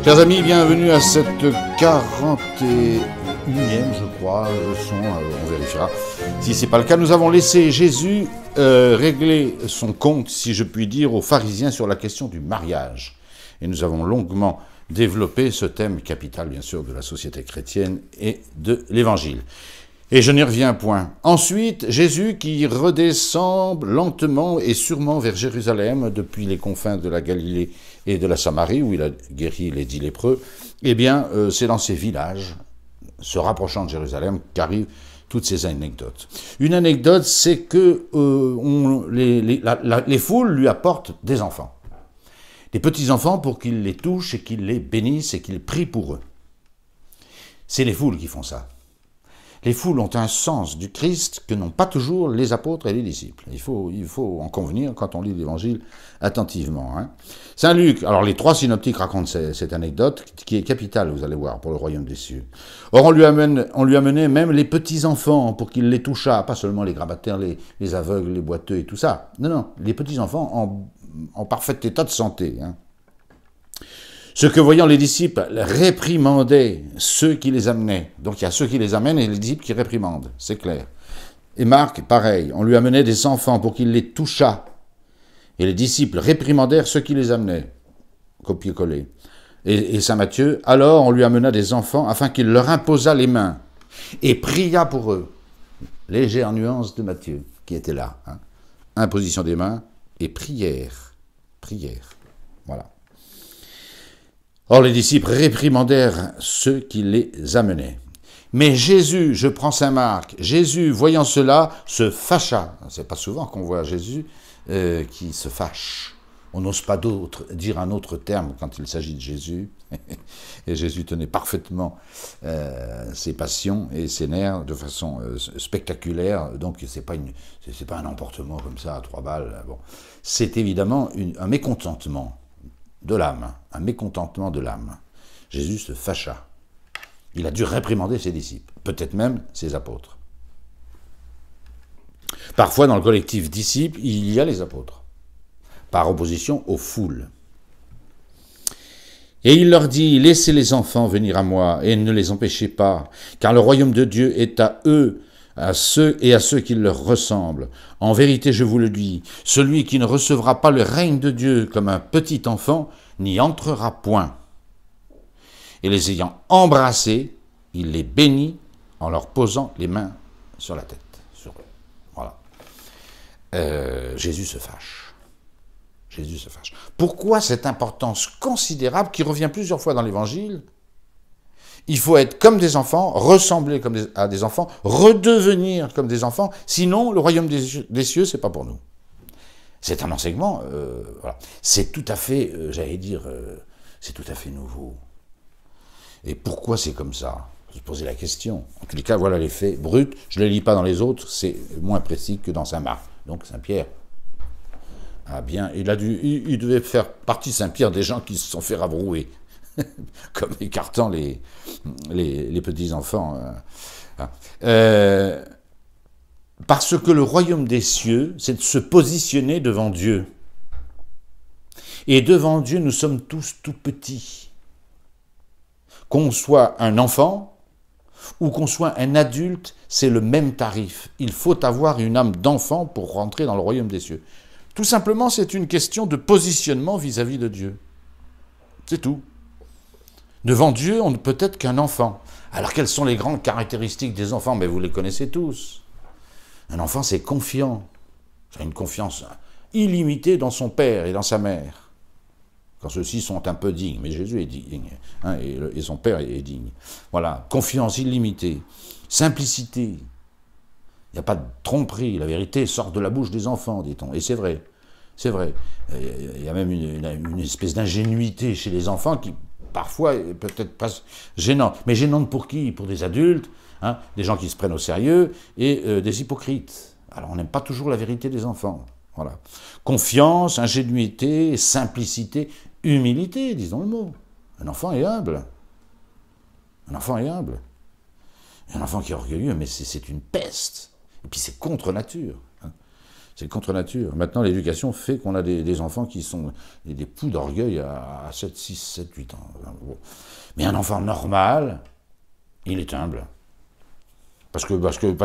Chers amis, bienvenue à cette 41e, je crois, leçon, on vérifiera. Si ce n'est pas le cas, nous avons laissé Jésus régler son compte, si je puis dire, aux pharisiens sur la question du mariage. Et nous avons longuement développé ce thème capital, bien sûr, de la société chrétienne et de l'Évangile. Et je n'y reviens point. Ensuite, Jésus qui redescend lentement et sûrement vers Jérusalem, depuis les confins de la Galilée et de la Samarie, où il a guéri les 10 lépreux, eh bien, c'est dans ces villages, se rapprochant de Jérusalem, qu'arrivent toutes ces anecdotes. Une anecdote, c'est que les foules lui apportent des enfants. Des petits-enfants pour qu'ils les touchent et qu'ils les bénissent et qu'ils prient pour eux. C'est les foules qui font ça. Les foules ont un sens du Christ que n'ont pas toujours les apôtres et les disciples. Il faut en convenir quand on lit l'Évangile attentivement. Saint Luc, alors les 3 synoptiques racontent cette anecdote qui est capitale, vous allez voir, pour le royaume des cieux. Or, on lui amenait même les petits-enfants pour qu'il les touchât, pas seulement les grabataires, les aveugles, les boiteux et tout ça. Non, les petits-enfants en parfait état de santé. Ce que voyant les disciples réprimandaient ceux qui les amenaient. Donc il y a ceux qui les amènent et les disciples qui réprimandent, c'est clair. Et Marc, pareil, on lui amenait des enfants pour qu'il les touchât. Et les disciples réprimandèrent ceux qui les amenaient. Copier-coller. Et Saint Matthieu, alors on lui amena des enfants afin qu'il leur imposât les mains et pria pour eux. Légère nuance de Matthieu qui était là. Imposition des mains et prière. Prière. Voilà. Or, les disciples réprimandèrent ceux qui les amenaient. Mais Jésus, je prends Saint Marc, Jésus, voyant cela, se fâcha. C'est pas souvent qu'on voit Jésus qui se fâche. On n'ose pas dire un autre terme quand il s'agit de Jésus. Et Jésus tenait parfaitement ses passions et ses nerfs de façon spectaculaire. Donc, c'est pas un emportement comme ça à 3 balles. Bon. C'est évidemment un mécontentement de l'âme, un mécontentement de l'âme. Jésus se fâcha. Il a dû réprimander ses disciples, peut-être même ses apôtres. Parfois, dans le collectif disciples, il y a les apôtres, par opposition aux foules. Et il leur dit, laissez les enfants venir à moi, et ne les empêchez pas, car le royaume de Dieu est à eux, à ceux qui leur ressemblent. En vérité, je vous le dis, celui qui ne recevra pas le règne de Dieu comme un petit enfant n'y entrera point. Et les ayant embrassés, il les bénit en leur posant les mains sur la tête. Sur eux. Voilà. Jésus se fâche. Jésus se fâche. Pourquoi cette importance considérable qui revient plusieurs fois dans l'Évangile ? Il faut être comme des enfants, ressembler à des enfants, redevenir comme des enfants, sinon le royaume des cieux, c'est pas pour nous. C'est un enseignement, voilà. C'est tout à fait, c'est tout à fait nouveau. Et pourquoi c'est comme ça ? Je posais la question. En tous les cas, voilà les faits bruts. Je ne les lis pas dans les autres, c'est moins précis que dans Saint Marc. Donc Saint Pierre. Ah bien, il devait faire partie, Saint Pierre, des gens qui se sont fait rabrouer. Comme écartant les petits-enfants. Parce que le royaume des cieux, c'est de se positionner devant Dieu. Et devant Dieu, nous sommes tous tout petits. Qu'on soit un enfant ou qu'on soit un adulte, c'est le même tarif. Il faut avoir une âme d'enfant pour rentrer dans le royaume des cieux. Tout simplement, c'est une question de positionnement vis-à-vis de Dieu. C'est tout. Devant Dieu, on ne peut être qu'un enfant. Alors, quelles sont les grandes caractéristiques des enfants ? Mais vous les connaissez tous. Un enfant, c'est confiant. Il a une confiance illimitée dans son père et dans sa mère. Quand ceux-ci sont un peu dignes. Mais Jésus est digne. Et son père est digne. Voilà. Confiance illimitée. Simplicité. Il n'y a pas de tromperie. La vérité sort de la bouche des enfants, dit-on. Et c'est vrai. C'est vrai. Il y a même une espèce d'ingénuité chez les enfants qui, parfois, peut-être pas gênante. Mais gênante pour qui ? Pour des adultes, des gens qui se prennent au sérieux, et des hypocrites. Alors, on n'aime pas toujours la vérité des enfants. Voilà. Confiance, ingénuité, simplicité, humilité, disons le mot. Un enfant est humble. Un enfant est humble. Un enfant qui est orgueilleux, mais c'est une peste. Et puis c'est contre nature. C'est contre nature. Maintenant, l'éducation fait qu'on a des enfants qui sont des poux d'orgueil à 7, 6, 7, 8 ans. Mais un enfant normal, il est humble. Parce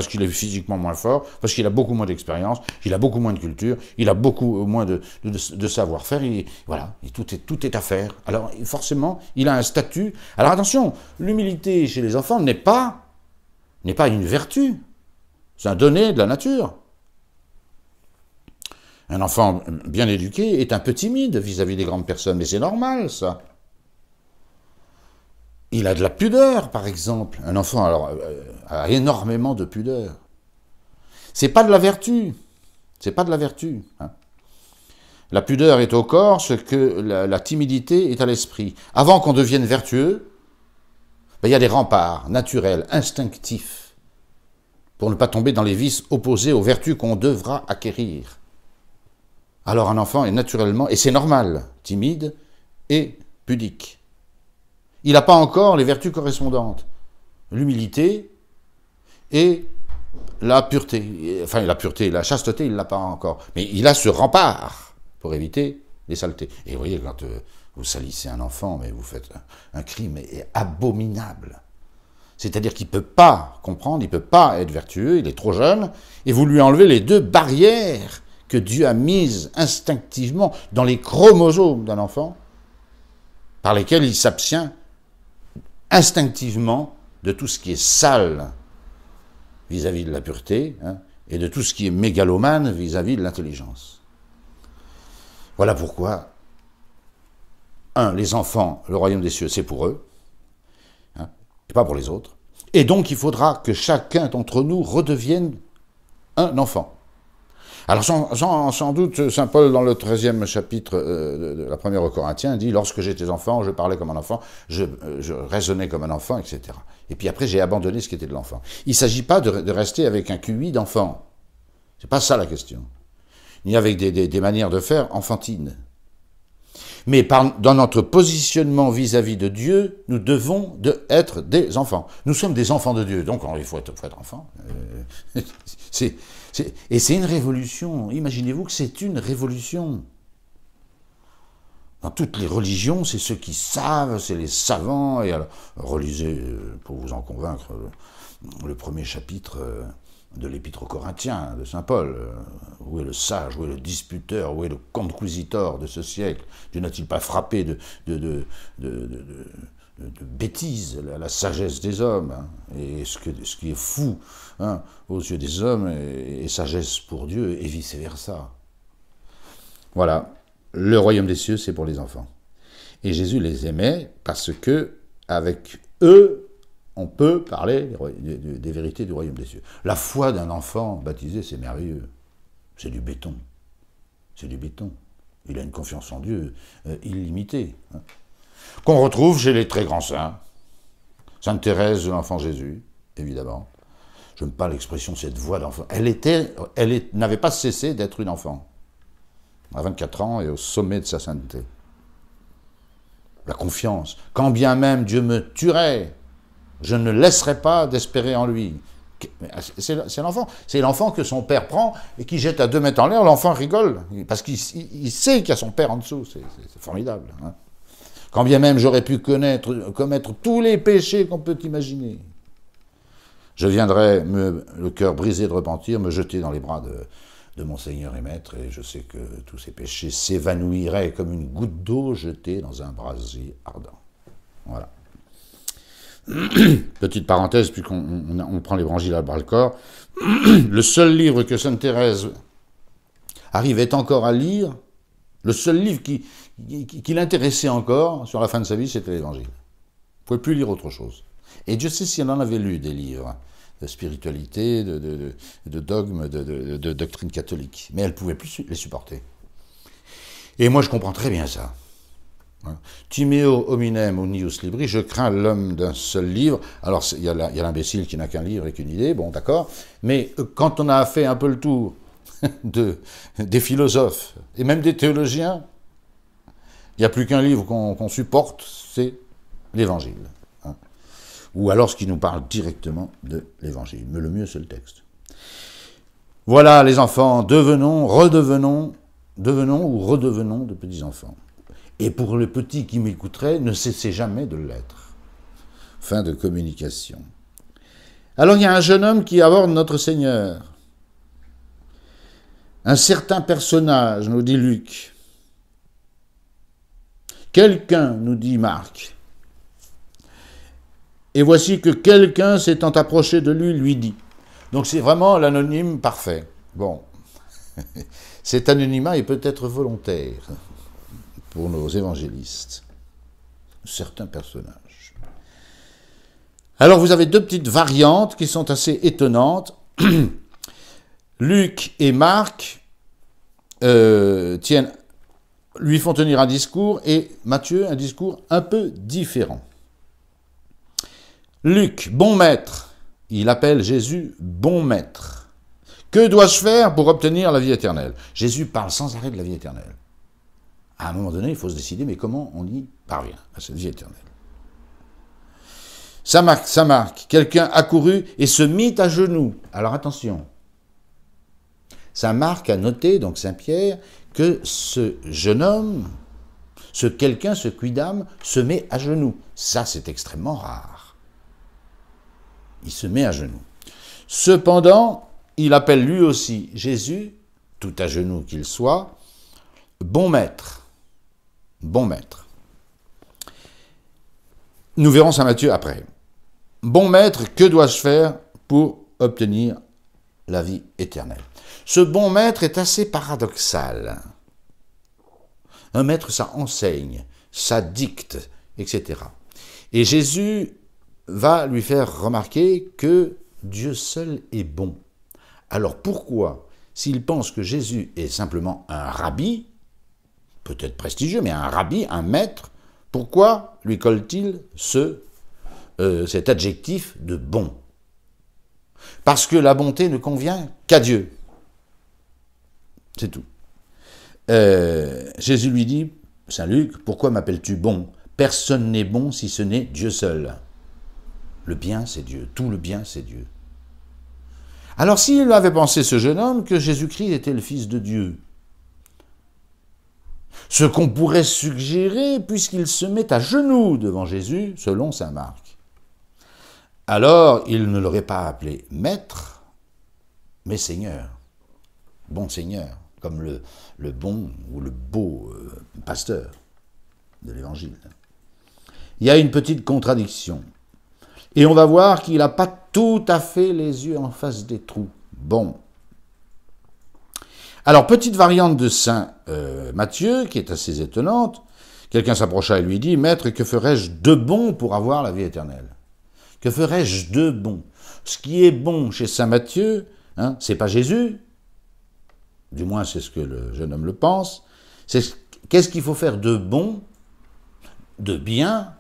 qu'il est physiquement moins fort, parce qu'il a beaucoup moins d'expérience, il a beaucoup moins de culture, il a beaucoup moins de savoir-faire, voilà, et tout est à faire. Alors forcément, il a un statut. Alors attention, l'humilité chez les enfants n'est pas une vertu, c'est un donné de la nature. Un enfant bien éduqué est un peu timide vis-à-vis des grandes personnes, mais c'est normal ça. Il a de la pudeur, par exemple. Un enfant a énormément de pudeur. C'est pas de la vertu. C'est pas de la vertu. Hein. La pudeur est au corps ce que la timidité est à l'esprit. Avant qu'on devienne vertueux, il y a des remparts naturels, instinctifs, pour ne pas tomber dans les vices opposés aux vertus qu'on devra acquérir. Alors un enfant est naturellement, et c'est normal, timide et pudique. Il n'a pas encore les vertus correspondantes. L'humilité et la pureté. Enfin, la pureté, la chasteté, il ne l'a pas encore. Mais il a ce rempart pour éviter les saletés. Et vous voyez, quand vous salissez un enfant, mais vous faites un crime abominable. C'est-à-dire qu'il ne peut pas comprendre, il ne peut pas être vertueux, il est trop jeune, et vous lui enlevez les deux barrières que Dieu a mises instinctivement dans les chromosomes d'un enfant, par lesquels il s'abstient instinctivement de tout ce qui est sale vis-à-vis de la pureté, hein, et de tout ce qui est mégalomane vis-à-vis de l'intelligence. Voilà pourquoi, les enfants, le royaume des cieux, c'est pour eux, hein, et pas pour les autres. Et donc, il faudra que chacun d'entre nous redevienne un enfant. Alors sans doute, saint Paul, dans le 13e chapitre de la première aux Corinthiens, dit « Lorsque j'étais enfant, je parlais comme un enfant, je raisonnais comme un enfant, etc. » Et puis après, j'ai abandonné ce qui était de l'enfant. Il ne s'agit pas de rester avec un QI d'enfant. C'est pas ça la question. Ni avec des manières de faire enfantines. Mais dans notre positionnement vis-à-vis de Dieu, nous devons être des enfants. Nous sommes des enfants de Dieu, donc il faut être enfant. Et c'est une révolution. Imaginez-vous que c'est une révolution. Dans toutes les religions, c'est ceux qui savent, c'est les savants. Et alors, relisez, pour vous en convaincre, le premier chapitre de l'Épître aux Corinthiens de saint Paul. Où est le sage, où est le disputeur, où est le conquisitor de ce siècle? Dieu n'a-t-il pas frappé de bêtises la sagesse des hommes, hein, et ce qui est fou, hein, aux yeux des hommes est sagesse pour Dieu, et vice-versa. Voilà, le royaume des cieux, c'est pour les enfants. Et Jésus les aimait parce que, avec eux, on peut parler des vérités du royaume des cieux. La foi d'un enfant baptisé, c'est merveilleux. C'est du béton. C'est du béton. Il a une confiance en Dieu illimitée, hein, qu'on retrouve chez les très grands saints. Sainte Thérèse de l'Enfant Jésus, évidemment. Je n'aime pas l'expression cette voix d'enfant. Elle n'avait pas cessé d'être une enfant. À 24 ans et au sommet de sa sainteté. La confiance. Quand bien même Dieu me tuerait, je ne laisserai pas d'espérer en lui. C'est l'enfant. C'est l'enfant que son père prend et qui jette à 2 mètres en l'air. L'enfant rigole parce qu'il sait qu'il y a son père en dessous. C'est formidable. Hein. Quand bien même j'aurais pu commettre tous les péchés qu'on peut imaginer, je viendrai, le cœur brisé de repentir, me jeter dans les bras de mon Seigneur et Maître, et je sais que tous ces péchés s'évanouiraient comme une goutte d'eau jetée dans un brasier ardent. Voilà. Petite parenthèse, puis qu'on prend l'évangile à bras-le-corps. Le seul livre que sainte Thérèse arrivait encore à lire, le seul livre qui l'intéressait encore sur la fin de sa vie, c'était l'évangile. Elle ne pouvait plus lire autre chose. Et Dieu sait si elle en avait lu des livres de spiritualité, de dogmes, de doctrine catholique. Mais elle ne pouvait plus les supporter. Et moi, je comprends très bien ça. Timeo hominem unius libri, je crains l'homme d'un seul livre. Alors, il y a l'imbécile qui n'a qu'un livre et qu'une idée, bon, d'accord. Mais quand on a fait un peu le tour des philosophes et même des théologiens, il n'y a plus qu'un livre qu'on supporte, c'est l'Évangile. Hein. Ou alors ce qui nous parle directement de l'Évangile. Mais le mieux, c'est le texte. Voilà les enfants, devenons ou redevenons de petits enfants. Et pour le petit qui m'écouterait, ne cessez jamais de l'être. Fin de communication. Alors il y a un jeune homme qui aborde notre Seigneur. Un certain personnage, nous dit Luc. Quelqu'un, nous dit Marc. Et voici que quelqu'un s'étant approché de lui, lui dit. Donc c'est vraiment l'anonyme parfait. Bon, cet anonymat est peut-être volontaire pour nos évangélistes. Certains personnages. Alors vous avez deux petites variantes qui sont assez étonnantes. Luc et Marc lui font tenir un discours et Matthieu un discours un peu différent. Luc, bon maître, il appelle Jésus bon maître. Que dois-je faire pour obtenir la vie éternelle? Jésus parle sans arrêt de la vie éternelle. À un moment donné, il faut se décider, mais comment on y parvient à cette vie éternelle? Ça marque, quelqu'un accourut et se mit à genoux. Alors attention, ça marque à noter, donc Saint-Pierre, que ce jeune homme, ce quelqu'un, ce quidam, se met à genoux. Ça, c'est extrêmement rare. Il se met à genoux. Cependant, il appelle lui aussi Jésus, tout à genoux qu'il soit, bon maître. Bon maître. Nous verrons Saint Matthieu après. Bon maître, que dois-je faire pour obtenir la vie éternelle? Ce bon maître est assez paradoxal. Un maître, ça enseigne, ça dicte, etc. Et Jésus va lui faire remarquer que Dieu seul est bon. Alors pourquoi, s'il pense que Jésus est simplement un rabbi, peut-être prestigieux, mais un rabbi, un maître, pourquoi lui colle-t-il cet adjectif de bon? Parce que la bonté ne convient qu'à Dieu. C'est tout. Jésus lui dit, Saint Luc, pourquoi m'appelles-tu bon? Personne n'est bon si ce n'est Dieu seul. Le bien, c'est Dieu. Tout le bien, c'est Dieu. Alors, s'il avait pensé, ce jeune homme, que Jésus-Christ était le Fils de Dieu, ce qu'on pourrait suggérer, puisqu'il se met à genoux devant Jésus, selon saint Marc, alors il ne l'aurait pas appelé maître, mais Seigneur, bon Seigneur, comme le bon ou le beau pasteur de l'Évangile. Il y a une petite contradiction. Et on va voir qu'il n'a pas tout à fait les yeux en face des trous. Bon. Alors, petite variante de saint Matthieu, qui est assez étonnante. Quelqu'un s'approcha et lui dit, « Maître, que ferais-je de bon pour avoir la vie éternelle ?» Que ferais-je de bon? Ce qui est bon chez saint Matthieu, hein, c'est pas Jésus, du moins c'est ce que le jeune homme le pense, c'est qu'est-ce qu'il faut faire de bon, de bien,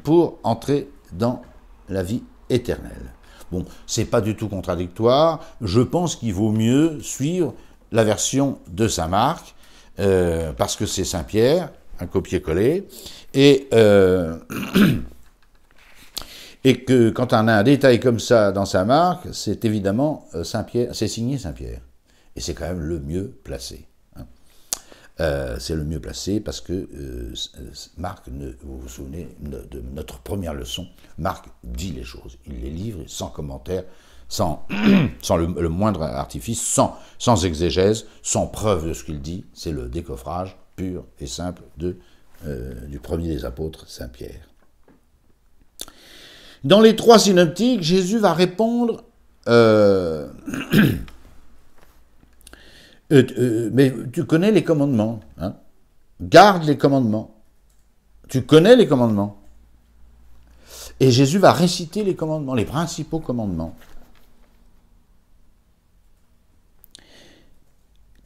pour entrer dans la vie éternelle. Bon, c'est pas du tout contradictoire, je pense qu'il vaut mieux suivre la version de saint Marc, parce que c'est saint Pierre, un copier-coller, et que quand on a un détail comme ça dans saint Marc, c'est évidemment saint Pierre, c'est signé saint Pierre, et c'est quand même le mieux placé. C'est le mieux placé parce que Marc, vous vous souvenez de notre première leçon, Marc dit les choses, il les livre sans commentaire, sans le moindre artifice, sans exégèse, sans preuve de ce qu'il dit, c'est le décoffrage pur et simple du premier des apôtres, Saint Pierre. Dans les trois synoptiques, Jésus va répondre mais tu connais les commandements, hein? Garde les commandements. Tu connais les commandements. Et Jésus va réciter les commandements, les principaux commandements.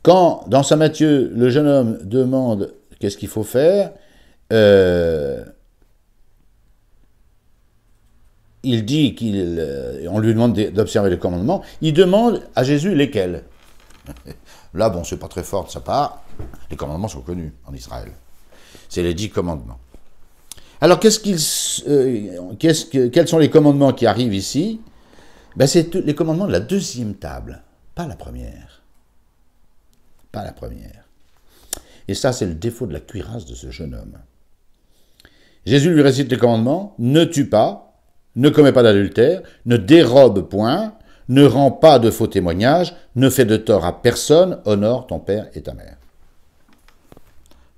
Quand, dans saint Matthieu, le jeune homme demande qu'est-ce qu'il faut faire, il dit on lui demande d'observer les commandements, il demande à Jésus lesquels. Là, bon, c'est pas très fort de sa part. Les commandements sont connus en Israël. C'est les 10 commandements. Alors, quels sont les commandements qui arrivent ici? Ben, c'est les commandements de la deuxième table. pas la première. Pas la première. Et ça, c'est le défaut de la cuirasse de ce jeune homme. Jésus lui récite les commandements, ne tue pas, ne commets pas d'adultère, ne dérobe point, ne rends pas de faux témoignages, ne fais de tort à personne, honore ton père et ta mère.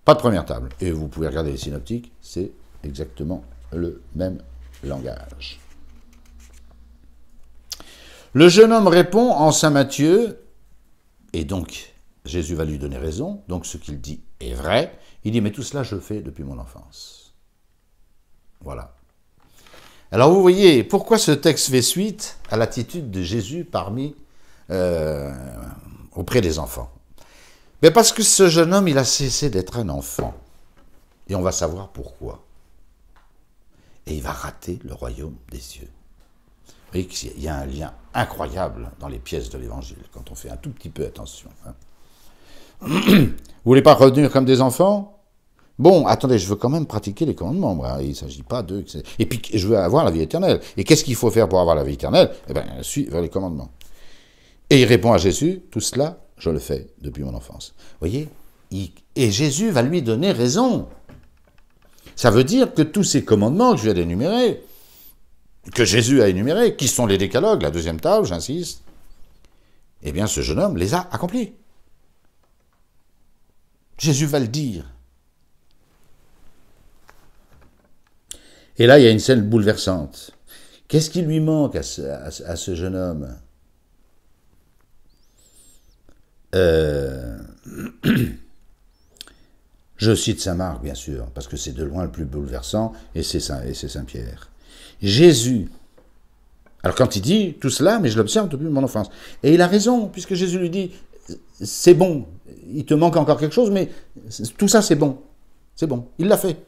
Pas de première table. Et vous pouvez regarder les synoptiques, c'est exactement le même langage. Le jeune homme répond en Saint Matthieu, et donc Jésus va lui donner raison, donc ce qu'il dit est vrai. Il dit, mais tout cela je le fais depuis mon enfance. Voilà. Alors vous voyez, pourquoi ce texte fait suite à l'attitude de Jésus auprès des enfants? Mais parce que ce jeune homme, il a cessé d'être un enfant. Et on va savoir pourquoi. Et il va rater le royaume des cieux. Vous voyez qu'il y a un lien incroyable dans les pièces de l'Évangile, quand on fait un tout petit peu attention. Vous voulez pas revenir comme des enfants? Bon, attendez, je veux quand même pratiquer les commandements. Moi. Il ne s'agit pas de... Et puis, je veux avoir la vie éternelle. Et qu'est-ce qu'il faut faire pour avoir la vie éternelle? Eh bien, suivre les commandements. Et il répond à Jésus, tout cela, je le fais depuis mon enfance. Vous voyez? Et Jésus va lui donner raison. Ça veut dire que tous ces commandements que je viens d'énumérer, que Jésus a énumérés, qui sont les décalogues, la deuxième table, j'insiste, eh bien, ce jeune homme les a accomplis. Jésus va le dire. Et là, il y a une scène bouleversante. Qu'est-ce qui lui manque à ce jeune homme? Je cite saint Marc, bien sûr, parce que c'est de loin le plus bouleversant, et c'est saint Pierre. Jésus, alors quand il dit tout cela, mais je l'observe depuis mon enfance, et il a raison, puisque Jésus lui dit, c'est bon, il te manque encore quelque chose, mais tout ça c'est bon, il l'a fait,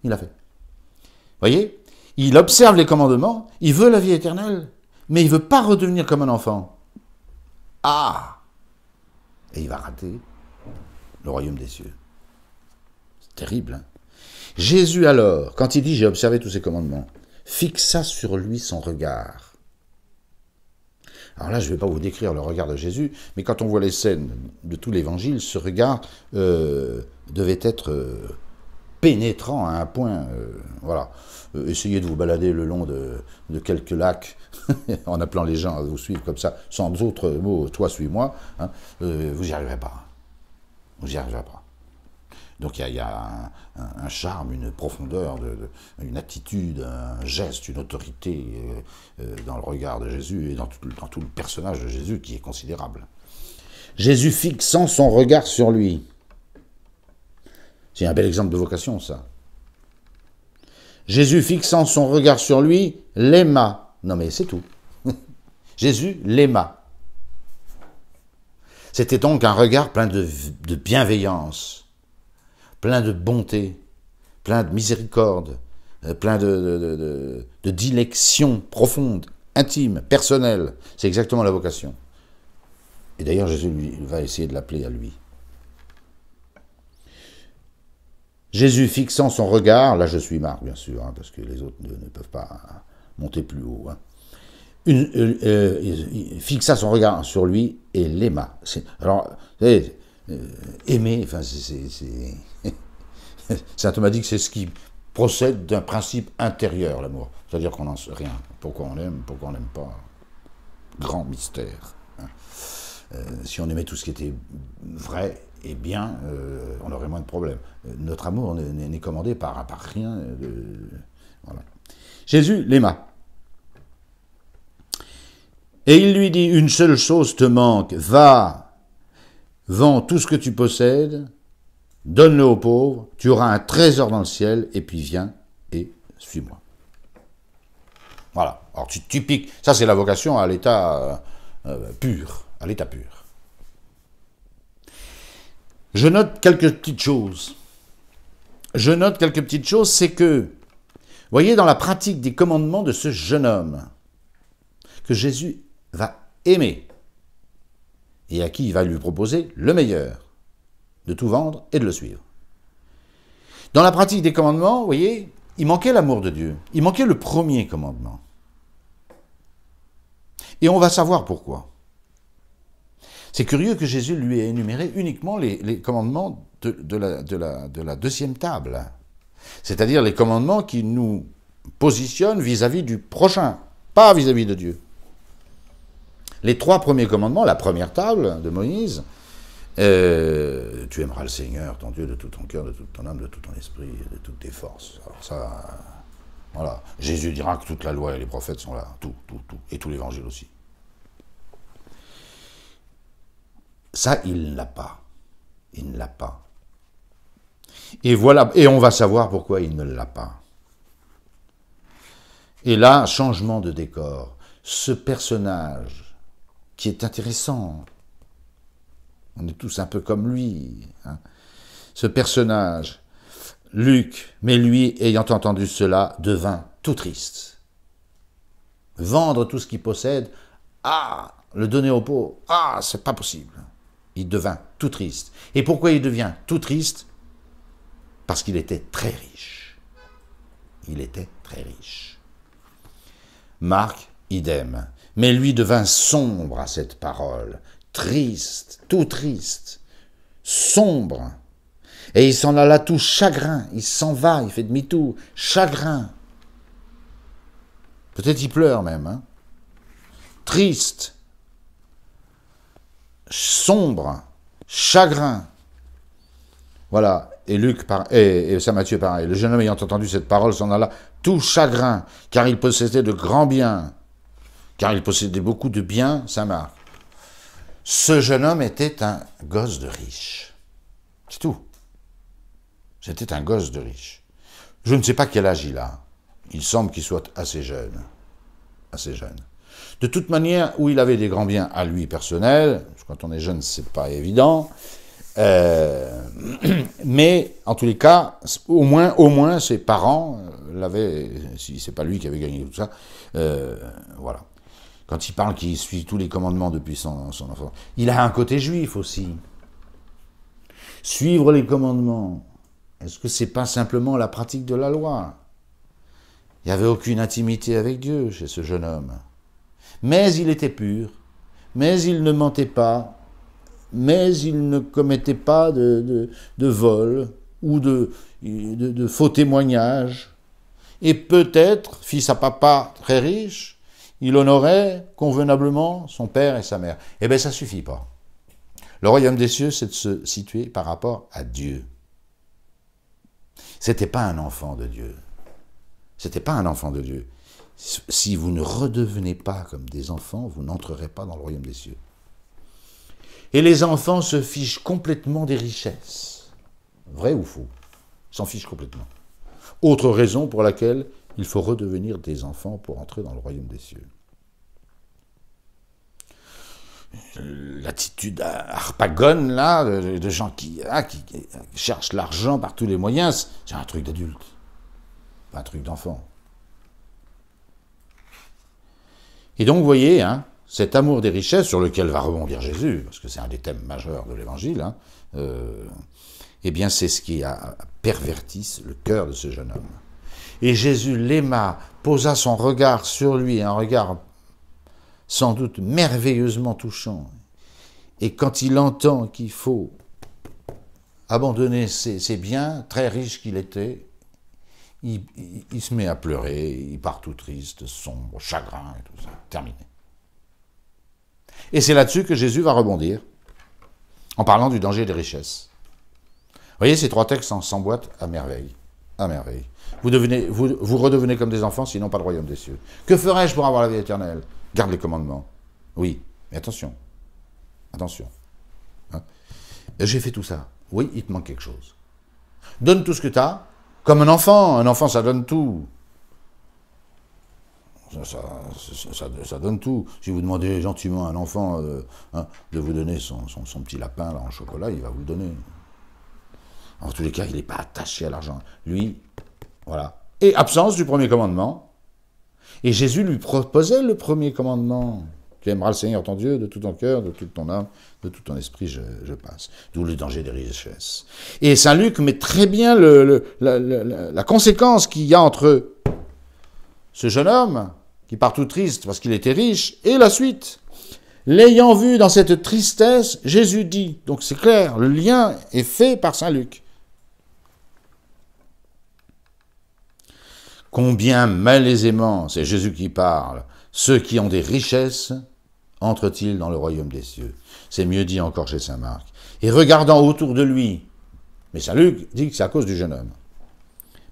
il l'a fait. Vous voyez, il observe les commandements, il veut la vie éternelle, mais il ne veut pas redevenir comme un enfant. Ah! Et il va rater le royaume des cieux. C'est terrible, hein? Jésus alors, quand il dit « j'ai observé tous ces commandements », fixa sur lui son regard. Alors là, je ne vais pas vous décrire le regard de Jésus, mais quand on voit les scènes de tout l'Évangile, ce regard devait être pénétrant à un point, voilà. Essayez de vous balader le long de quelques lacs, en appelant les gens à vous suivre comme ça, sans autre mot, toi suis-moi, hein, vous n'y arriverez pas. Vous n'y arriverez pas. Donc il y a un charme, une profondeur, une attitude, un geste, une autorité dans le regard de Jésus et dans tout le personnage de Jésus qui est considérable. Jésus fixant son regard sur lui. C'est un bel exemple de vocation, ça. Jésus fixant son regard sur lui, l'aima. Non mais c'est tout. Jésus l'aima. C'était donc un regard plein de bienveillance, plein de bonté, plein de miséricorde, plein de dilection profonde, intime, personnelle. C'est exactement la vocation. Et d'ailleurs, Jésus va essayer de l'appeler à lui. Jésus fixant son regard, là je suis Marc bien sûr, hein, parce que les autres ne peuvent pas monter plus haut. Hein. Il fixa son regard sur lui et l'aima. Alors, aimer, enfin, saint Thomas dit que c'est ce qui procède d'un principe intérieur, l'amour. C'est-à-dire qu'on n'en sait rien. Pourquoi on aime, pourquoi on n'aime pas. Grand mystère. Hein. Si on aimait tout ce qui était vrai et bien, on aurait moins de problèmes. Notre amour n'est commandé par rien. Voilà. Jésus l'aima. Et il lui dit, une seule chose te manque, va, vends tout ce que tu possèdes, donne-le aux pauvres, tu auras un trésor dans le ciel, et puis viens et suis-moi. Voilà. Alors tu piques, ça c'est la vocation à l'état pur, à l'état pur. Je note quelques petites choses. C'est que, vous voyez, dans la pratique des commandements de ce jeune homme, que Jésus va aimer, et à qui il va lui proposer le meilleur, de tout vendre et de le suivre. Dans la pratique des commandements, vous voyez, il manquait l'amour de Dieu, il manquait le premier commandement. Et on va savoir pourquoi. C'est curieux que Jésus lui ait énuméré uniquement les commandements de la deuxième table. C'est-à-dire les commandements qui nous positionnent vis-à-vis du prochain, pas vis-à-vis de Dieu. Les 3 premiers commandements, la première table de Moïse, tu aimeras le Seigneur, ton Dieu, de tout ton cœur, de toute ton âme, de tout ton esprit, de toutes tes forces. Alors ça, voilà. Jésus dira que toute la loi et les prophètes sont là, tout, et tout l'évangile aussi. Ça, il ne l'a pas. Il ne l'a pas. Et voilà, et on va savoir pourquoi il ne l'a pas. Et là, changement de décor. Ce personnage qui est intéressant, on est tous un peu comme lui, hein. Ce personnage, Luc, mais lui, ayant entendu cela, devint tout triste. Vendre tout ce qu'il possède, le donner aux pauvres, c'est pas possible. Il devint tout triste. Et pourquoi il devient tout triste? Parce qu'il était très riche. Il était très riche. Marc, idem. Mais lui devint sombre à cette parole. Triste, tout triste, sombre. Et il s'en alla tout chagrin. Il s'en va, il fait demi-tour. Chagrin. Peut-être il pleure même. Hein. Triste. Sombre, chagrin. Voilà, et Luc et Saint Matthieu pareil. Le jeune homme ayant entendu cette parole s'en alla tout chagrin, car il possédait de grands biens, car il possédait beaucoup de biens, Saint Marc. Ce jeune homme était un gosse de riche. C'est tout. C'était un gosse de riche. Je ne sais pas quel âge il a. Il semble qu'il soit assez jeune. Assez jeune. De toute manière, où il avait des grands biens à lui personnels, quand on est jeune, c'est pas évident, mais en tous les cas, au moins ses parents l'avaient, si c'est pas lui qui avait gagné tout ça, voilà. Quand il parle qu'il suit tous les commandements depuis son enfance, il a un côté juif aussi. Suivre les commandements, est-ce que c'est pas simplement la pratique de la loi? Il n'y avait aucune intimité avec Dieu chez ce jeune homme. Mais il était pur, mais il ne mentait pas, mais il ne commettait pas de vol ou de faux témoignages. Et peut-être, fils à papa très riche, il honorait convenablement son père et sa mère. Eh bien, ça ne suffit pas. Le royaume des cieux, c'est de se situer par rapport à Dieu. C'était pas un enfant de Dieu. C'était pas un enfant de Dieu. Si vous ne redevenez pas comme des enfants, vous n'entrerez pas dans le royaume des cieux. Et les enfants se fichent complètement des richesses. Vrai ou faux? Ils s'en fichent complètement. Autre raison pour laquelle il faut redevenir des enfants pour entrer dans le royaume des cieux. L'attitude harpagone, là, de gens qui cherchent l'argent par tous les moyens, c'est un truc d'adulte, pas un truc d'enfant. Et donc, vous voyez, hein, cet amour des richesses sur lequel va rebondir Jésus, parce que c'est un des thèmes majeurs de l'Évangile, hein, eh bien, c'est ce qui a perverti le cœur de ce jeune homme. Et Jésus l'aima, posa son regard sur lui, un regard sans doute merveilleusement touchant. Et quand il entend qu'il faut abandonner ses biens, très riche qu'il était, il se met à pleurer, il part tout triste, sombre, chagrin et tout ça. Terminé. Et c'est là-dessus que Jésus va rebondir, en parlant du danger des richesses. Vous voyez, ces 3 textes s'emboîtent à merveille. À merveille. Vous redevenez comme des enfants, sinon pas le royaume des cieux. Que ferais-je pour avoir la vie éternelle? Garde les commandements. Oui, mais attention. Attention. Hein? J'ai fait tout ça. Oui, il te manque quelque chose. Donne tout ce que tu as, comme un enfant. Un enfant, ça donne tout. Ça donne tout. Si vous demandez gentiment à un enfant de vous donner son petit lapin là, en chocolat, il va vous le donner. En tous les cas, il n'est pas attaché à l'argent. Lui, voilà. Et absence du premier commandement. Et Jésus lui proposait le premier commandement. Tu aimeras le Seigneur ton Dieu de tout ton cœur, de toute ton âme, de tout ton esprit, je passe. D'où le danger des richesses. Et Saint Luc met très bien la conséquence qu'il y a entre ce jeune homme, qui part tout triste parce qu'il était riche, et la suite. L'ayant vu dans cette tristesse, Jésus dit, donc c'est clair, le lien est fait par saint Luc. Combien malaisément, c'est Jésus qui parle, ceux qui ont des richesses entrent-ils dans le royaume des cieux. C'est mieux dit encore chez saint Marc. Et regardant autour de lui, mais saint Luc dit que c'est à cause du jeune homme,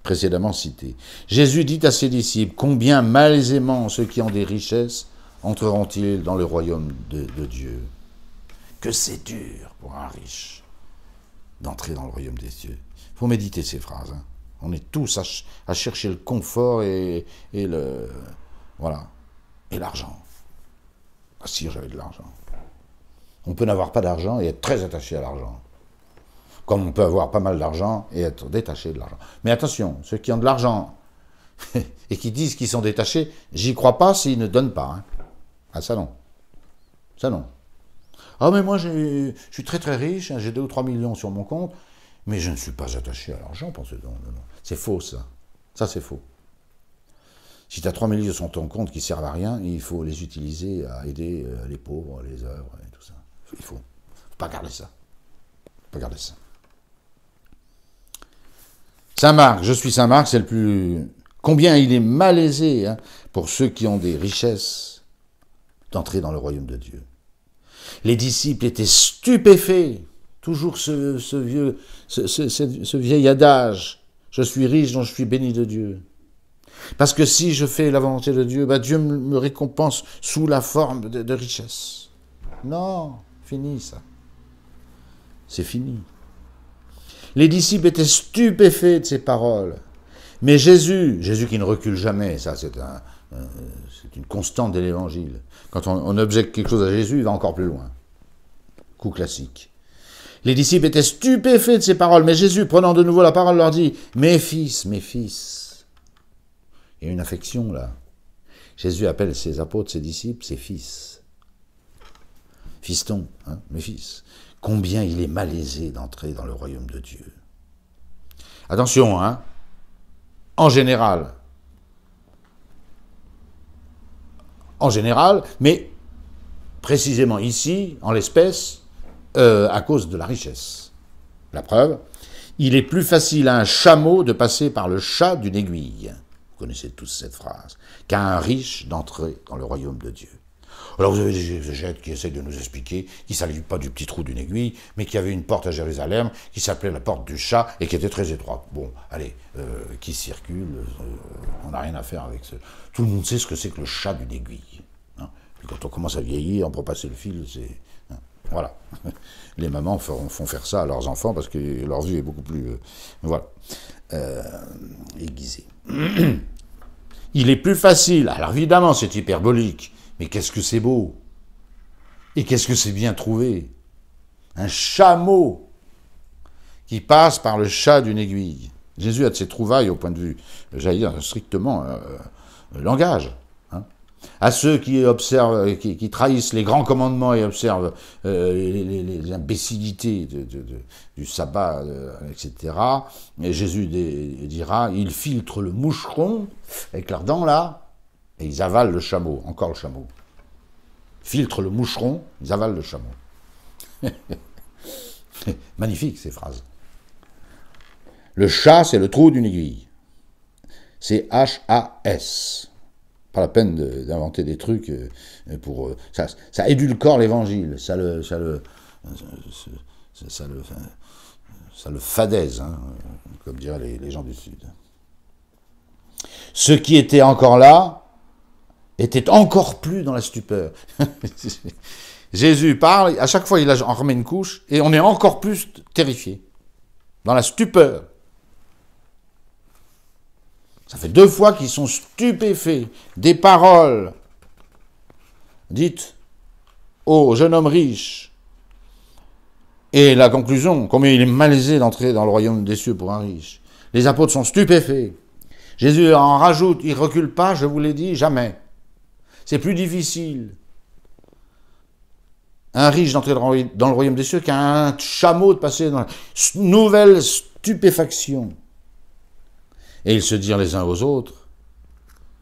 précédemment cité. Jésus dit à ses disciples, combien malaisément ceux qui ont des richesses entreront-ils dans le royaume de Dieu. Que c'est dur pour un riche d'entrer dans le royaume des cieux. Il faut méditer ces phrases. Hein. On est tous à chercher le confort et l'argent. Ah si, j'avais de l'argent. On peut n'avoir pas d'argent et être très attaché à l'argent. Comme on peut avoir pas mal d'argent et être détaché de l'argent. Mais attention, ceux qui ont de l'argent et qui disent qu'ils sont détachés, j'y crois pas s'ils ne donnent pas. Hein. Ah ça non. Ça non. Ah mais moi je suis très très riche, hein, j'ai 2 ou 3 millions sur mon compte, mais je ne suis pas attaché à l'argent, pensez donc. Non. C'est faux ça. Ça c'est faux. Si tu as 3 millions sur ton compte qui ne servent à rien, il faut les utiliser à aider les pauvres, les œuvres et tout ça. Il faut pas garder ça. Pas garder ça. Saint Marc, je suis Saint Marc, c'est le plus... Combien il est malaisé hein, pour ceux qui ont des richesses d'entrer dans le royaume de Dieu. Les disciples étaient stupéfaits. Toujours ce vieil adage. Je suis riche, donc je suis béni de Dieu. Parce que si je fais la volonté de Dieu, bah Dieu me récompense sous la forme de richesse. Non, fini ça. C'est fini. Les disciples étaient stupéfaits de ces paroles. Mais Jésus qui ne recule jamais, ça c'est une constante de l'évangile. Quand on objecte quelque chose à Jésus, il va encore plus loin. Coup classique. Les disciples étaient stupéfaits de ces paroles, mais Jésus, prenant de nouveau la parole, leur dit « Mes fils, mes fils ». Il y a une affection là. Jésus appelle ses apôtres, ses disciples, ses fils. Fiston, hein, mes fils. Combien il est malaisé d'entrer dans le royaume de Dieu. Attention, hein, en général, mais précisément ici, en l'espèce, à cause de la richesse. La preuve, il est plus facile à un chameau de passer par le chat d'une aiguille, vous connaissez tous cette phrase, qu'à un riche d'entrer dans le royaume de Dieu. Alors vous avez des exégètes qui essayent de nous expliquer qu'il ne s'agit pas du petit trou d'une aiguille, mais qu'il y avait une porte à Jérusalem qui s'appelait la porte du chat et qui était très étroite. Bon, allez, qui circule, on n'a rien à faire avec ça. Tout le monde sait ce que c'est que le chat d'une aiguille. Hein. Puis quand on commence à vieillir, on peut passer le fil, c'est... Hein. Voilà. Les mamans font faire ça à leurs enfants parce que leur vue est beaucoup plus... aiguisée. Il est plus facile, alors évidemment c'est hyperbolique, mais qu'est-ce que c'est beau! Et qu'est-ce que c'est bien trouvé! Un chameau qui passe par le chat d'une aiguille. Jésus a de ses trouvailles au point de vue, j'allais dire strictement, langage. Hein. À ceux qui observent, qui trahissent les grands commandements et observent les imbécilités du sabbat, etc. Et Jésus dira, ils filtrent le moucheron avec leurs dents là, et ils avalent le chameau, encore le chameau. Filtrent le moucheron, ils avalent le chameau. Magnifique ces phrases. Le chat, c'est le trou d'une aiguille. C'est H-A-S. Pas la peine d'inventer des trucs pour... Ça édulcore l'évangile, ça le fadaise, hein, comme diraient les gens du Sud. Ceux qui étaient encore là étaient encore plus dans la stupeur. Jésus parle, à chaque fois il en remet une couche, et on est encore plus terrifié, dans la stupeur. Ça fait 2 fois qu'ils sont stupéfaits des paroles dites au jeune homme riche. Et la conclusion, combien il est malaisé d'entrer dans le royaume des cieux pour un riche. Les apôtres sont stupéfaits. Jésus en rajoute, il ne recule pas, je vous l'ai dit, jamais. C'est plus difficile. Un riche d'entrer dans le royaume des cieux qu'un chameau de passer dans une nouvelle stupéfaction. Et ils se dirent les uns aux autres,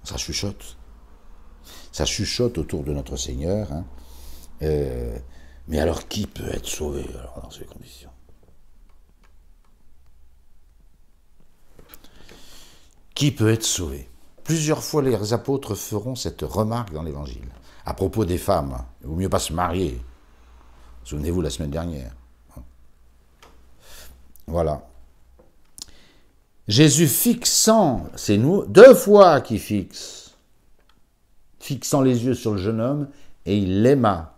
ça chuchote autour de notre Seigneur, hein, Mais alors, qui peut être sauvé alors, dans ces conditions? Qui peut être sauvé? Plusieurs fois, les apôtres feront cette remarque dans l'Évangile. À propos des femmes, il vaut mieux pas se marier. Souvenez-vous la semaine dernière. Voilà. Jésus fixant, c'est nous, 2 fois qu'il fixe, fixant les yeux sur le jeune homme, et il l'aima.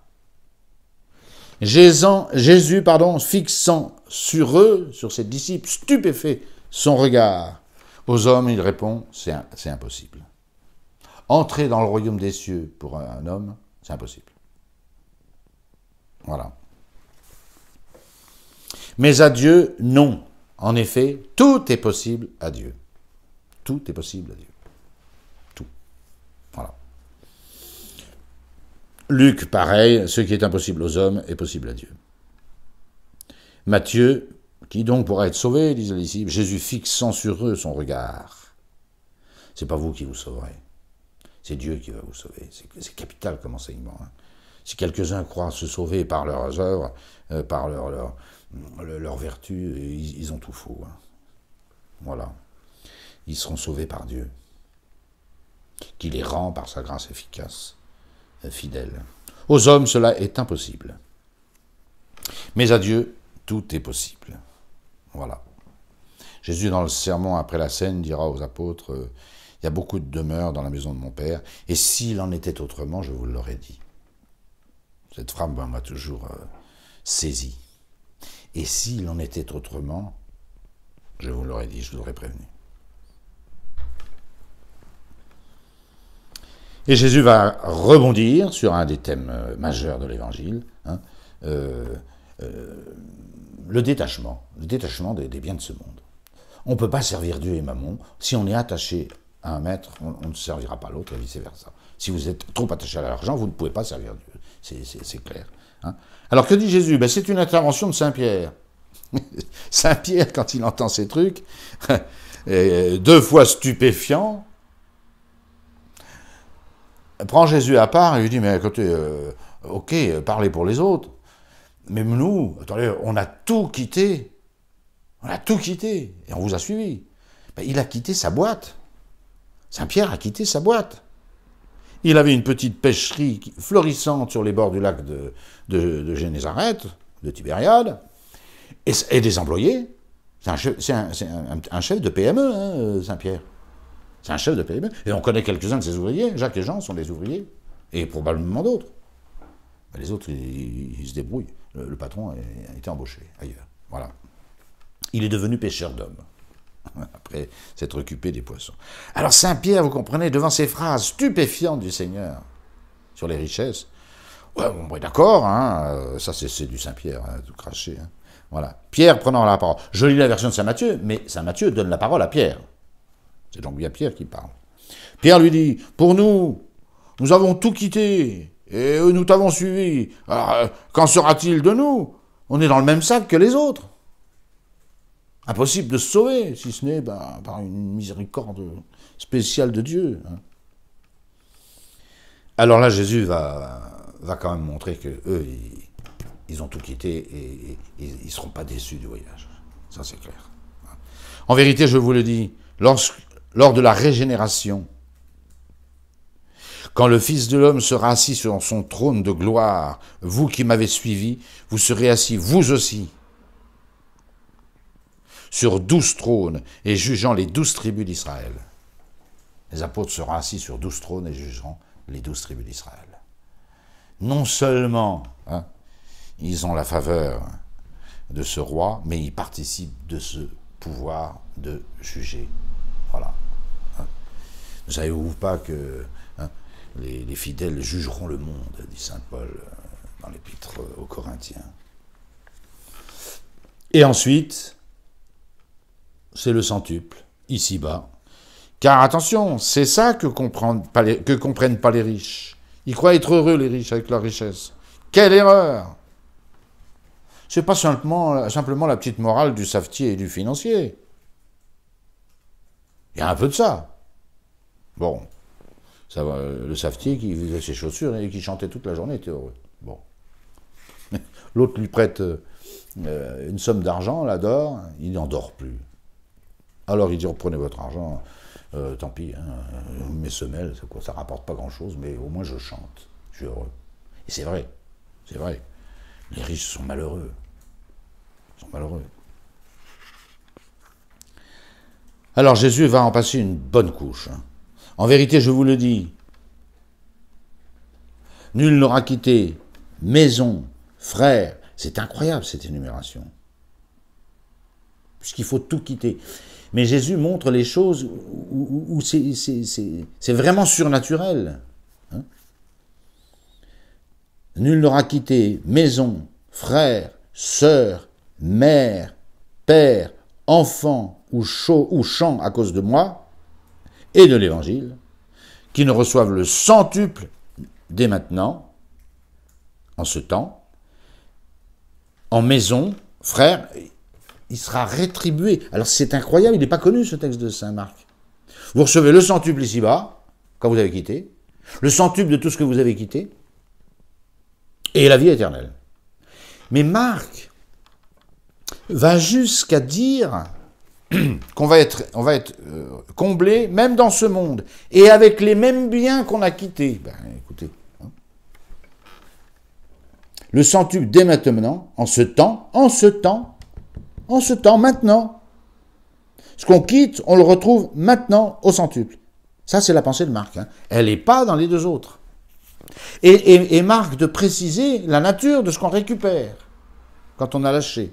Jésus, fixant sur eux, sur ses disciples, stupéfait, son regard. Aux hommes, il répond, c'est impossible. Entrer dans le royaume des cieux pour un homme, c'est impossible. Voilà. Mais à Dieu, non. En effet, tout est possible à Dieu. Tout est possible à Dieu. Tout. Voilà. Luc, pareil, ce qui est impossible aux hommes est possible à Dieu. Matthieu, qui donc pourra être sauvé, disent les disciples, Jésus fixant sur eux son regard. C'est pas vous qui vous sauverez. C'est Dieu qui va vous sauver. C'est capital comme enseignement. Hein. Si quelques-uns croient se sauver par leurs œuvres, par leur vertu, ils ont tout faux. Hein. Voilà. Ils seront sauvés par Dieu, qui les rend par sa grâce efficace, fidèle. Aux hommes, cela est impossible. Mais à Dieu, tout est possible. Voilà. Jésus, dans le sermon après la scène, dira aux apôtres, il y a beaucoup de demeures dans la maison de mon Père, et s'il en était autrement, je vous l'aurais dit. Cette phrase m'a toujours saisi. Et s'il en était autrement, je vous l'aurais dit, je vous l'aurais prévenu. Et Jésus va rebondir sur un des thèmes majeurs de l'Évangile, hein, le détachement des biens de ce monde. On ne peut pas servir Dieu et Mammon. Si on est attaché à un maître, on ne servira pas l'autre et vice-versa. Si vous êtes trop attaché à l'argent, vous ne pouvez pas servir Dieu. C'est clair. Hein. Alors que dit Jésus? C'est une intervention de Saint Pierre. Saint Pierre, quand il entend ces trucs, 2 fois stupéfiant, prend Jésus à part et lui dit, mais écoutez, ok, parlez pour les autres, mais nous, attendez, on a tout quitté, et on vous a suivi. Il a quitté sa boîte. Saint Pierre a quitté sa boîte. Il avait une petite pêcherie florissante sur les bords du lac de Génézareth, de Tibériade, et des employés. C'est un chef de PME, hein, Saint-Pierre. C'est un chef de PME. Et on connaît quelques-uns de ses ouvriers. Jacques et Jean sont des ouvriers. Et probablement d'autres. Les autres, ils se débrouillent. Le patron a été embauché ailleurs. Voilà. Il est devenu pêcheur d'hommes. Après s'être occupé des poissons. Alors Saint-Pierre, vous comprenez, devant ces phrases stupéfiantes du Seigneur sur les richesses, ouais, bon, d'accord, hein, ça c'est du Saint-Pierre, hein, tout craché. Hein. Voilà. Pierre prenant la parole. Je lis la version de Saint Matthieu, mais Saint Matthieu donne la parole à Pierre. C'est donc bien Pierre qui parle. Pierre lui dit, pour nous avons tout quitté, et nous t'avons suivi. Alors, qu'en sera-t-il de nous? On est dans le même sac que les autres. Impossible de se sauver, si ce n'est par une miséricorde spéciale de Dieu. Hein. Alors là, Jésus va quand même montrer que eux, ils ont tout quitté et ils ne seront pas déçus du voyage. Ça, c'est clair. En vérité, je vous le dis, lors de la régénération, quand le Fils de l'homme sera assis sur son trône de gloire, vous qui m'avez suivi, vous serez assis, vous aussi, sur 12 trônes et jugeant les 12 tribus d'Israël. Les apôtres seront assis sur 12 trônes et jugeront les 12 tribus d'Israël. Non seulement ils ont la faveur de ce roi, mais ils participent de ce pouvoir de juger. Voilà. Ne savez-vous pas que les fidèles jugeront le monde, dit saint Paul dans l'épître aux Corinthiens. Et ensuite, c'est le centuple, ici-bas. Car attention, c'est ça que comprennent pas les riches. Ils croient être heureux, les riches, avec leur richesse. Quelle erreur! C'est pas simplement la petite morale du savetier et du financier. Il y a un peu de ça. Bon, ça va, le savetier qui faisait ses chaussures et qui chantait toute la journée était heureux. Bon, L'autre lui prête une somme d'argent, l'adore, il n'en dort plus. Alors il dit, reprenez votre argent, tant pis, hein, mes semelles, ça rapporte pas grand-chose, mais au moins je chante, je suis heureux. Et c'est vrai, c'est vrai. Les riches sont malheureux. Ils sont malheureux. Alors Jésus va en passer une bonne couche. En vérité, je vous le dis, nul n'aura quitté maison, frère. C'est incroyable cette énumération. Puisqu'il faut tout quitter. Mais Jésus montre les choses où c'est vraiment surnaturel. Hein? Nul n'aura quitté maison, frère, sœur, mère, père, enfant ou champ à cause de moi et de l'Évangile, qui ne reçoivent le centuple dès maintenant, en ce temps, en maison, frère, il sera rétribué. Alors c'est incroyable, il n'est pas connu ce texte de saint Marc. Vous recevez le centuple ici-bas, quand vous avez quitté, le centuple de tout ce que vous avez quitté, et la vie éternelle. Mais Marc va jusqu'à dire qu'on va être comblé, même dans ce monde, et avec les mêmes biens qu'on a quittés. Ben, écoutez, hein. Le centuple dès maintenant, en ce temps, maintenant. Ce qu'on quitte, on le retrouve maintenant au centuple. Ça, c'est la pensée de Marc. Hein. Elle n'est pas dans les deux autres. Et Marc de préciser la nature de ce qu'on récupère quand on a lâché.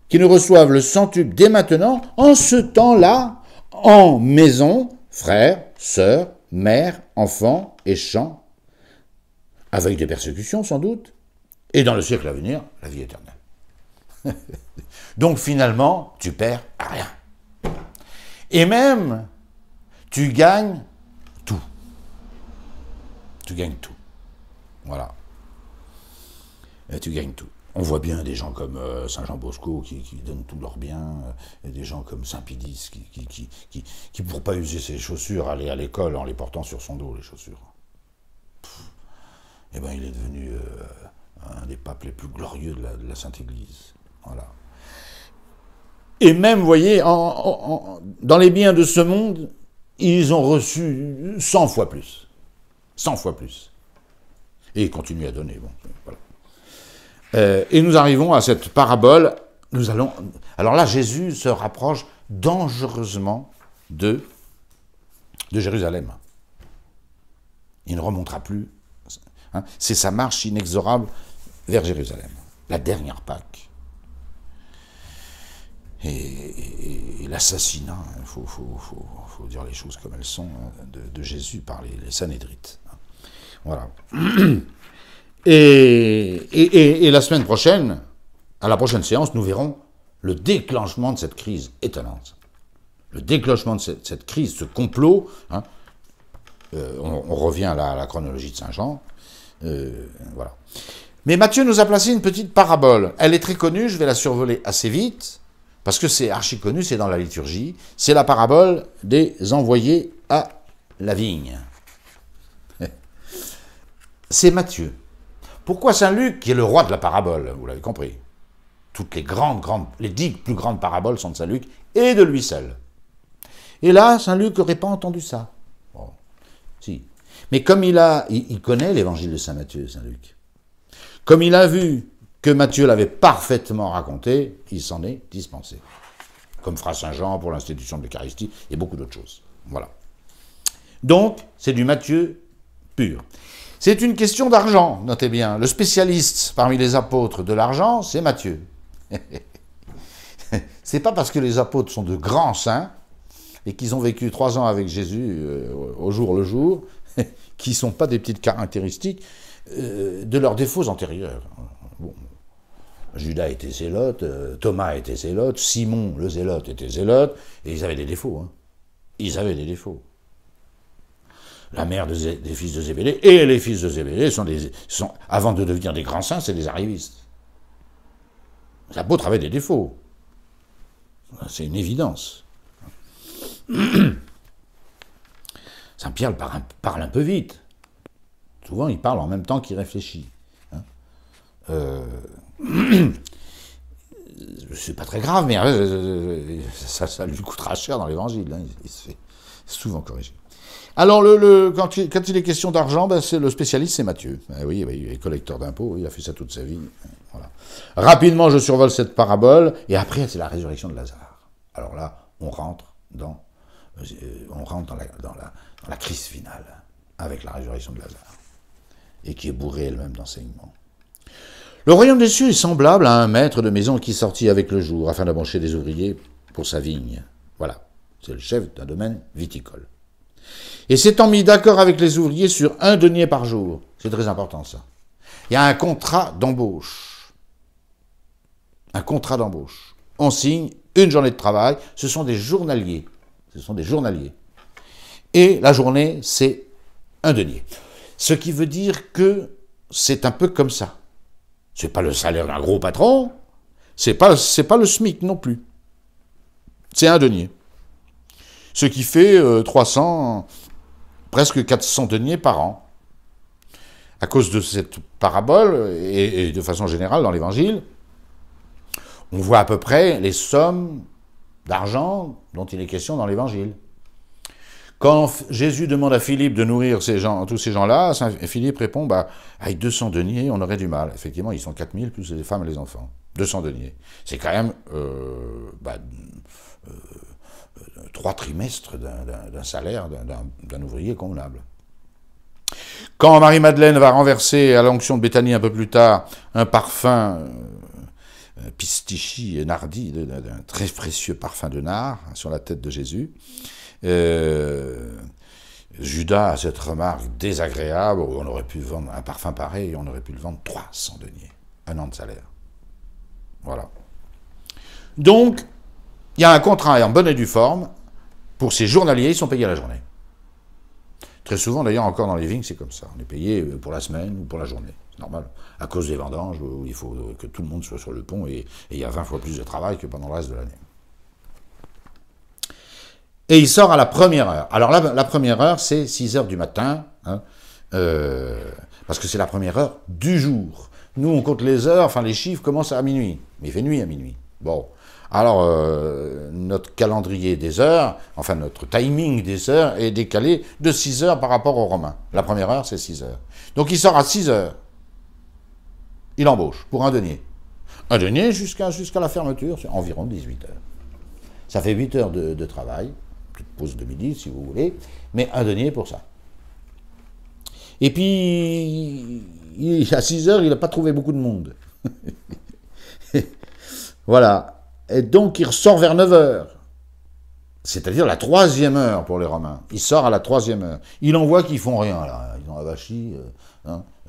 Qui ne reçoivent le centuple dès maintenant, en ce temps-là, en maison, frères, sœurs, mères, enfants et champs, avec des persécutions sans doute, et dans le siècle à venir, la vie éternelle. Donc finalement, tu perds rien. Et même, tu gagnes tout. Tu gagnes tout. Voilà. Et tu gagnes tout. On voit bien des gens comme Saint Jean Bosco qui donnent tous leurs biens, et des gens comme Saint Pidis qui pour pas user ses chaussures, allaient à l'école en les portant sur son dos, les chaussures. Eh bien, il est devenu un des papes les plus glorieux de la Sainte Église. Voilà. Et même, vous voyez, dans les biens de ce monde, ils ont reçu 100 fois plus. 100 fois plus. Et ils continuent à donner. Bon, voilà. Et nous arrivons à cette parabole. Alors là, Jésus se rapproche dangereusement de Jérusalem. Il ne remontera plus. Hein, c'est sa marche inexorable vers Jérusalem. La dernière Pâque. Et l'assassinat, il faut dire les choses comme elles sont, de Jésus par les Sanhédrites. Voilà. Et la semaine prochaine, à la prochaine séance, nous verrons le déclenchement de cette crise étonnante. Le déclenchement de cette crise, ce complot. Hein, on revient à la chronologie de Saint Jean. Voilà. Mais Matthieu nous a placé une petite parabole. Elle est très connue, je vais la survoler assez vite, parce que c'est archi connu, c'est dans la liturgie. C'est la parabole des envoyés à la vigne. C'est Matthieu. Pourquoi Saint Luc, qui est le roi de la parabole, vous l'avez compris. Toutes les 10 plus grandes paraboles sont de Saint Luc, et de lui seul. Et là, Saint Luc n'aurait pas entendu ça. Bon, si. Mais comme il connaît l'évangile de Saint Matthieu, Saint Luc. Comme il a vu que Matthieu l'avait parfaitement raconté, il s'en est dispensé. Comme fera Saint Jean pour l'institution de l'Eucharistie et beaucoup d'autres choses. Voilà. Donc, c'est du Matthieu pur. C'est une question d'argent, notez bien. Le spécialiste parmi les apôtres de l'argent, c'est Matthieu. C'est pas parce que les apôtres sont de grands saints et qu'ils ont vécu 3 ans avec Jésus au jour le jour, qui ne sont pas des petites caractéristiques de leurs défauts antérieurs. Bon. Judas était zélote, Thomas était zélote, Simon le zélote était zélote, et ils avaient des défauts. Hein. Ils avaient des défauts. La mère des fils de Zébédée et les fils de Zébédée sont avant de devenir des grands saints, c'est des arrivistes. Les apôtres avaient des défauts. C'est une évidence. Saint Pierre parle un peu vite. Souvent, il parle en même temps qu'il réfléchit. Hein. C'est pas très grave, mais ça lui coûtera cher dans l'évangile. Hein, il se fait souvent corriger. Alors, quand il est question d'argent, ben, le spécialiste, c'est Matthieu. Oui, il est collecteur d'impôts, il a fait ça toute sa vie. Voilà. Rapidement, je survole cette parabole, et après, c'est la résurrection de Lazare. Alors là, on rentre dans la crise finale, avec la résurrection de Lazare, et qui est bourrée elle-même d'enseignements. Le royaume des cieux est semblable à un maître de maison qui sortit avec le jour, afin d'embaucher des ouvriers pour sa vigne. Voilà, c'est le chef d'un domaine viticole. Et s'étant mis d'accord avec les ouvriers sur 1 denier par jour, c'est très important ça, il y a un contrat d'embauche. Un contrat d'embauche. On signe une journée de travail, ce sont des journaliers. Et la journée, c'est 1 denier. Ce qui veut dire que c'est un peu comme ça. C'est pas le salaire d'un gros patron, c'est pas le SMIC non plus. C'est 1 denier. Ce qui fait 300, presque 400 deniers par an. À cause de cette parabole, et de façon générale dans l'Évangile, on voit à peu près les sommes d'argent dont il est question dans l'Évangile. Quand Jésus demande à Philippe de nourrir tous ces gens-là, Philippe répond, avec 200 deniers, on aurait du mal. Effectivement, ils sont 4000, plus les femmes et les enfants. 200 deniers. C'est quand même 3 trimestres d'un salaire d'un ouvrier convenable. Quand Marie-Madeleine va renverser à l'onction de Béthanie un peu plus tard un parfum pistichi et nardi, d'un très précieux parfum de nard sur la tête de Jésus, Judas a cette remarque désagréable, on aurait pu vendre un parfum pareil, on aurait pu le vendre 300 deniers, 1 an de salaire. Voilà. Donc, il y a un contrat en bonne et due forme, pour ces journaliers, ils sont payés à la journée. Très souvent, d'ailleurs, encore dans les vignes, c'est comme ça. On est payé pour la semaine ou pour la journée. C'est normal. À cause des vendanges, où il faut que tout le monde soit sur le pont, et il y a 20 fois plus de travail que pendant le reste de l'année. Et il sort à la première heure. Alors là, la première heure, c'est 6 heures du matin, hein, parce que c'est la première heure du jour. Nous, on compte les heures, enfin les chiffres commencent à minuit. Mais il fait nuit à minuit. Bon. Alors, notre calendrier des heures, enfin notre timing des heures, est décalé de 6 heures par rapport aux Romains. La première heure, c'est 6 heures. Donc il sort à 6 heures. Il embauche pour 1 denier. 1 denier jusqu'à la fermeture, c'est environ 18 heures. Ça fait 8 heures de travail, petite pause de midi si vous voulez, mais 1 denier pour ça. Et puis, à 6 heures, il n'a pas trouvé beaucoup de monde. Voilà. Et donc, il ressort vers 9 heures. C'est-à-dire la 3e heure pour les Romains. Il sort à la 3e heure. Il en voit qu'ils font rien, là. Ils ont la vachie,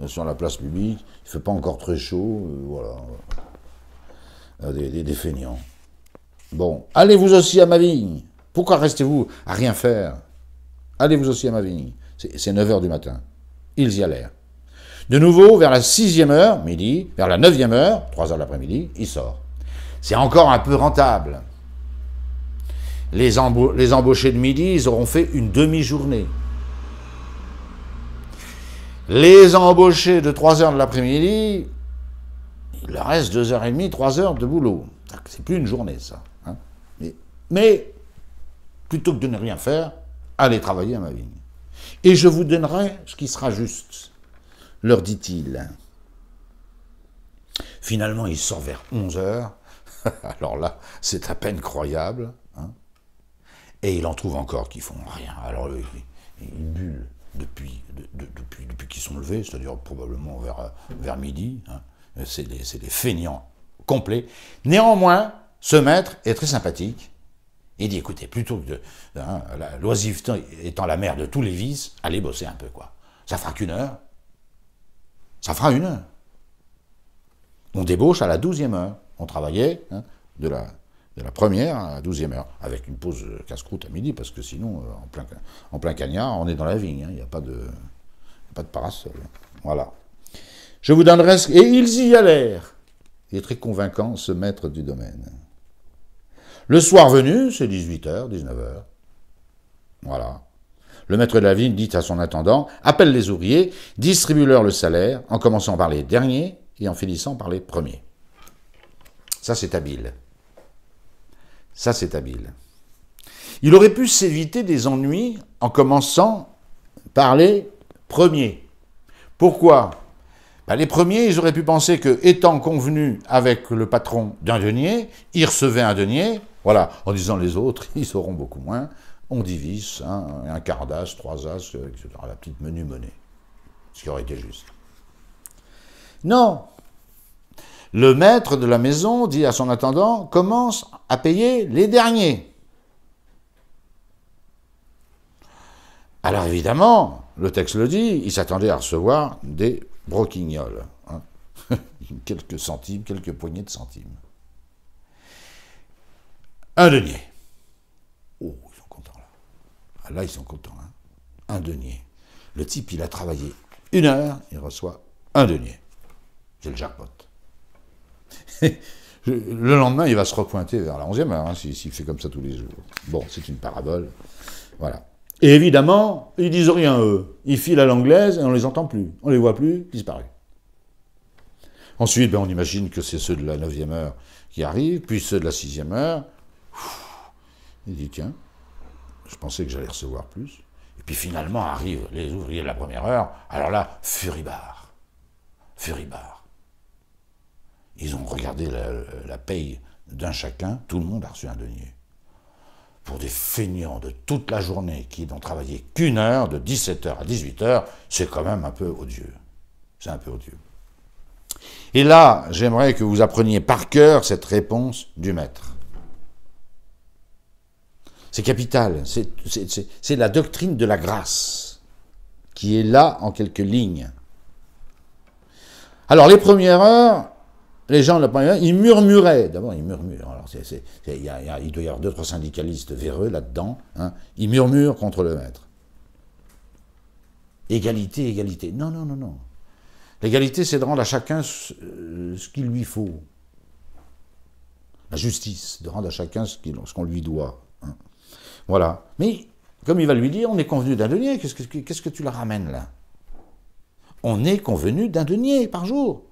sur la place publique. Il ne fait pas encore très chaud, voilà. Des feignants. Bon, allez-vous aussi à ma vigne. Pourquoi restez-vous à rien faire? Allez-vous aussi à ma vigne. C'est 9 heures du matin. Ils y allèrent. De nouveau, vers la 6e heure, midi, vers la 9e heure, 3 heures de l'après-midi, il sort. C'est encore un peu rentable. Les embauchés de midi, ils auront fait une demi-journée. Les embauchés de 3 heures de l'après-midi, il leur reste 2h30, 3 heures de boulot. C'est plus une journée, ça. Hein. Mais, plutôt que de ne rien faire, allez travailler à ma vigne. Et je vous donnerai ce qui sera juste, leur dit-il. Finalement, il sort vers 11 heures. Alors là, c'est à peine croyable. Hein. Et il en trouve encore qui font rien. Alors ils bullent depuis qu'ils sont levés, c'est-à-dire probablement vers midi. Hein. C'est des feignants complets. Néanmoins, ce maître est très sympathique. Il dit, écoutez, plutôt que l'oisiveté étant la mère de tous les vices, allez bosser un peu, quoi. Ça fera qu'1 heure. Ça fera 1 heure. On débauche à la 12e heure. On travaillait de la 1er à la 12e heure, avec une pause casse-croûte à midi, parce que sinon, en plein cagnard, on est dans la vigne, il n'y a pas de parasol. Voilà. Je vous donnerai... Et ils y allèrent. Il est très convaincant, ce maître du domaine. Le soir venu, c'est 18h, 19h. Voilà. Le maître de la vigne dit à son intendant, appelle les ouvriers, distribue-leur le salaire, en commençant par les derniers, et en finissant par les premiers. Ça, c'est habile. Ça, c'est habile. Il aurait pu s'éviter des ennuis en commençant par les premiers. Pourquoi ? Les premiers, ils auraient pu penser que, étant convenus avec le patron d'un denier, ils recevaient un denier, voilà, en disant les autres, ils auront beaucoup moins, on divise, hein, un quart d'as, 3 as, etc., la petite menu monnaie, ce qui aurait été juste. Non. Le maître de la maison dit à son intendant, commence à payer les derniers. Alors évidemment, le texte le dit, il s'attendait à recevoir des broquignoles, hein. Quelques centimes, quelques poignées de centimes. Un denier. Oh, ils sont contents là. Ah, là, ils sont contents, hein. Un denier. Le type, il a travaillé 1 heure, il reçoit un denier. C'est le jackpot. Le lendemain, il va se repointer vers la 11e heure, hein, s'il fait comme ça tous les jours. Bon, c'est une parabole. Voilà. Et évidemment, ils disent rien, eux. Ils filent à l'anglaise et on les entend plus. On les voit plus, disparus. Ensuite, on imagine que c'est ceux de la 9e heure qui arrivent, puis ceux de la 6e heure. Il dit, tiens, je pensais que j'allais recevoir plus. Et puis finalement arrivent les ouvriers de la 1re heure. Alors là, furibard. Furibard. Ils ont regardé la paye d'un chacun. Tout le monde a reçu un denier. Pour des feignants de toute la journée qui n'ont travaillé qu'1 heure, de 17h à 18h, c'est quand même un peu odieux. C'est un peu odieux. Et là, j'aimerais que vous appreniez par cœur cette réponse du maître. C'est capital, c'est la doctrine de la grâce qui est là en quelques lignes. Alors, les premières heures, les gens de la première heure, ils murmuraient. D'abord, ils murmurent. Alors, il doit y avoir 2-3 syndicalistes véreux là-dedans. Hein. Ils murmurent contre le maître. Égalité, égalité. Non, non, non, non. L'égalité, c'est de rendre à chacun ce qu'il lui faut. La justice, de rendre à chacun ce qu'on lui doit. Hein. Voilà. Mais, comme il va lui dire, on est convenu d'un denier. Qu'est-ce que tu la ramènes, là? On est convenu d'un denier par jour.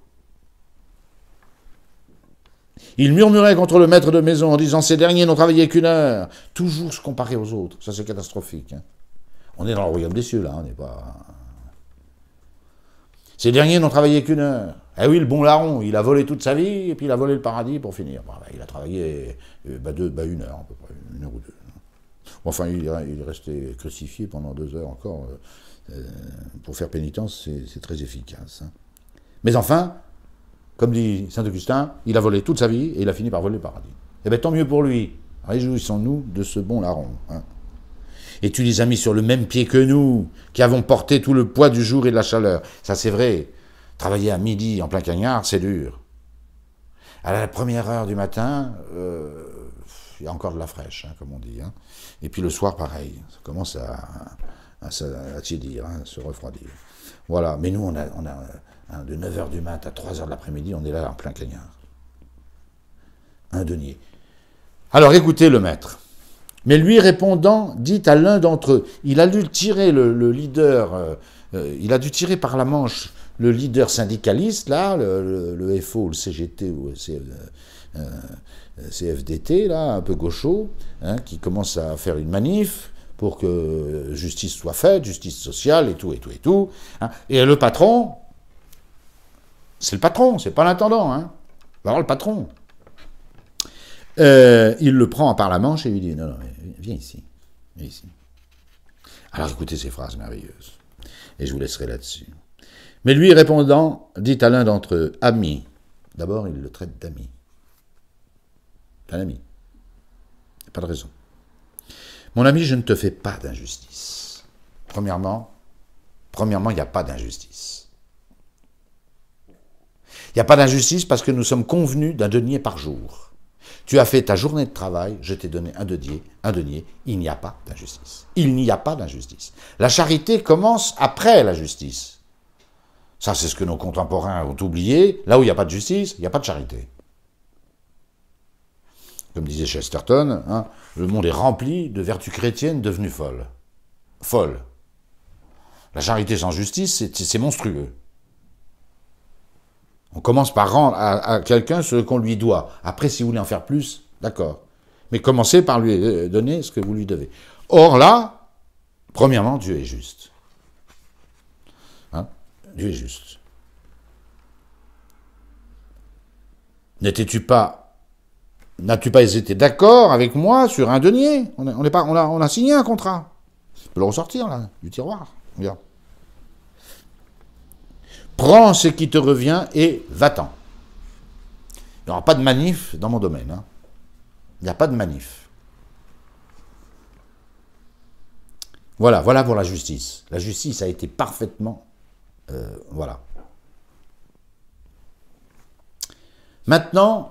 Il murmurait contre le maître de maison en disant « Ces derniers n'ont travaillé qu'1 heure ». Toujours se comparer aux autres. Ça, c'est catastrophique. Hein. On est dans le royaume des cieux, là. On n'est pas... Ces derniers n'ont travaillé qu'1 heure. Eh oui, le bon larron, il a volé toute sa vie, et puis il a volé le paradis pour finir. Il a travaillé 1 heure, à peu près, 1 heure ou 2. Enfin, il est resté crucifié pendant 2 heures encore. Pour faire pénitence, c'est très efficace. Hein. Mais enfin, comme dit Saint-Augustin, il a volé toute sa vie, et il a fini par voler le paradis. Eh bien, tant mieux pour lui. Réjouissons-nous de ce bon larron. Hein. Et tu les as mis sur le même pied que nous, qui avons porté tout le poids du jour et de la chaleur. Ça, c'est vrai. Travailler à midi, en plein cagnard, c'est dur. À la 1re heure du matin, il y a encore de la fraîche, hein, comme on dit. Hein. Et puis le soir, pareil. Ça commence à tiédir, hein, à se refroidir. Voilà. Mais nous, on a de 9h du mat à 3h de l'après-midi, on est là en plein cagnard. Un denier. Alors, écoutez le maître. Mais lui répondant, dit à l'un d'entre eux, il a dû tirer le leader, il a dû tirer par la manche le leader syndicaliste, là, le FO, le CGT ou le CFDT, là, un peu gaucho, hein, qui commence à faire une manif pour que justice soit faite, justice sociale, et tout, et tout, et tout. Hein. Et le patron, c'est le patron, c'est pas l'intendant, hein. Alors le patron. Il le prend par la manche et lui dit « Non, non, viens ici, viens ici. » Alors écoutez ces phrases merveilleuses, et je vous laisserai là-dessus. Mais lui répondant, dit à l'un d'entre eux « Ami ». D'abord, il le traite d'ami. Un ami. Il n'y a pas de raison. « Mon ami, je ne te fais pas d'injustice. » Premièrement, il n'y a pas d'injustice. Il n'y a pas d'injustice parce que nous sommes convenus d'un denier par jour. Tu as fait ta journée de travail, je t'ai donné un denier, il n'y a pas d'injustice. Il n'y a pas d'injustice. La charité commence après la justice. Ça, c'est ce que nos contemporains ont oublié. Là où il n'y a pas de justice, il n'y a pas de charité. Comme disait Chesterton, hein, le monde est rempli de vertus chrétiennes devenues folles. Folles. La charité sans justice, c'est monstrueux. On commence par rendre à quelqu'un ce qu'on lui doit. Après, si vous voulez en faire plus, d'accord. Mais commencez par lui donner ce que vous lui devez. Or là, premièrement, Dieu est juste. Hein? Dieu est juste. N'as-tu pas été d'accord avec moi sur un denier? On a signé un contrat. Tu peux le ressortir, là, du tiroir. Regarde. Prends ce qui te revient et va-t'en. Il n'y aura pas de manif dans mon domaine. Hein. Il n'y a pas de manif. Voilà pour la justice. La justice a été parfaitement... voilà. Maintenant,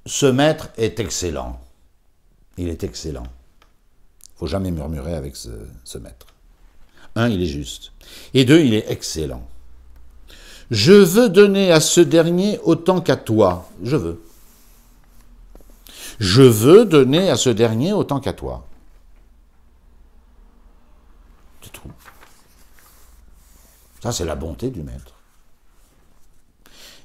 ce maître est excellent. Il est excellent. Il ne faut jamais murmurer avec ce maître. Un, il est juste. Et deux, il est excellent. Je veux donner à ce dernier autant qu'à toi. Je veux. Je veux donner à ce dernier autant qu'à toi. C'est tout. Ça, c'est la bonté du maître.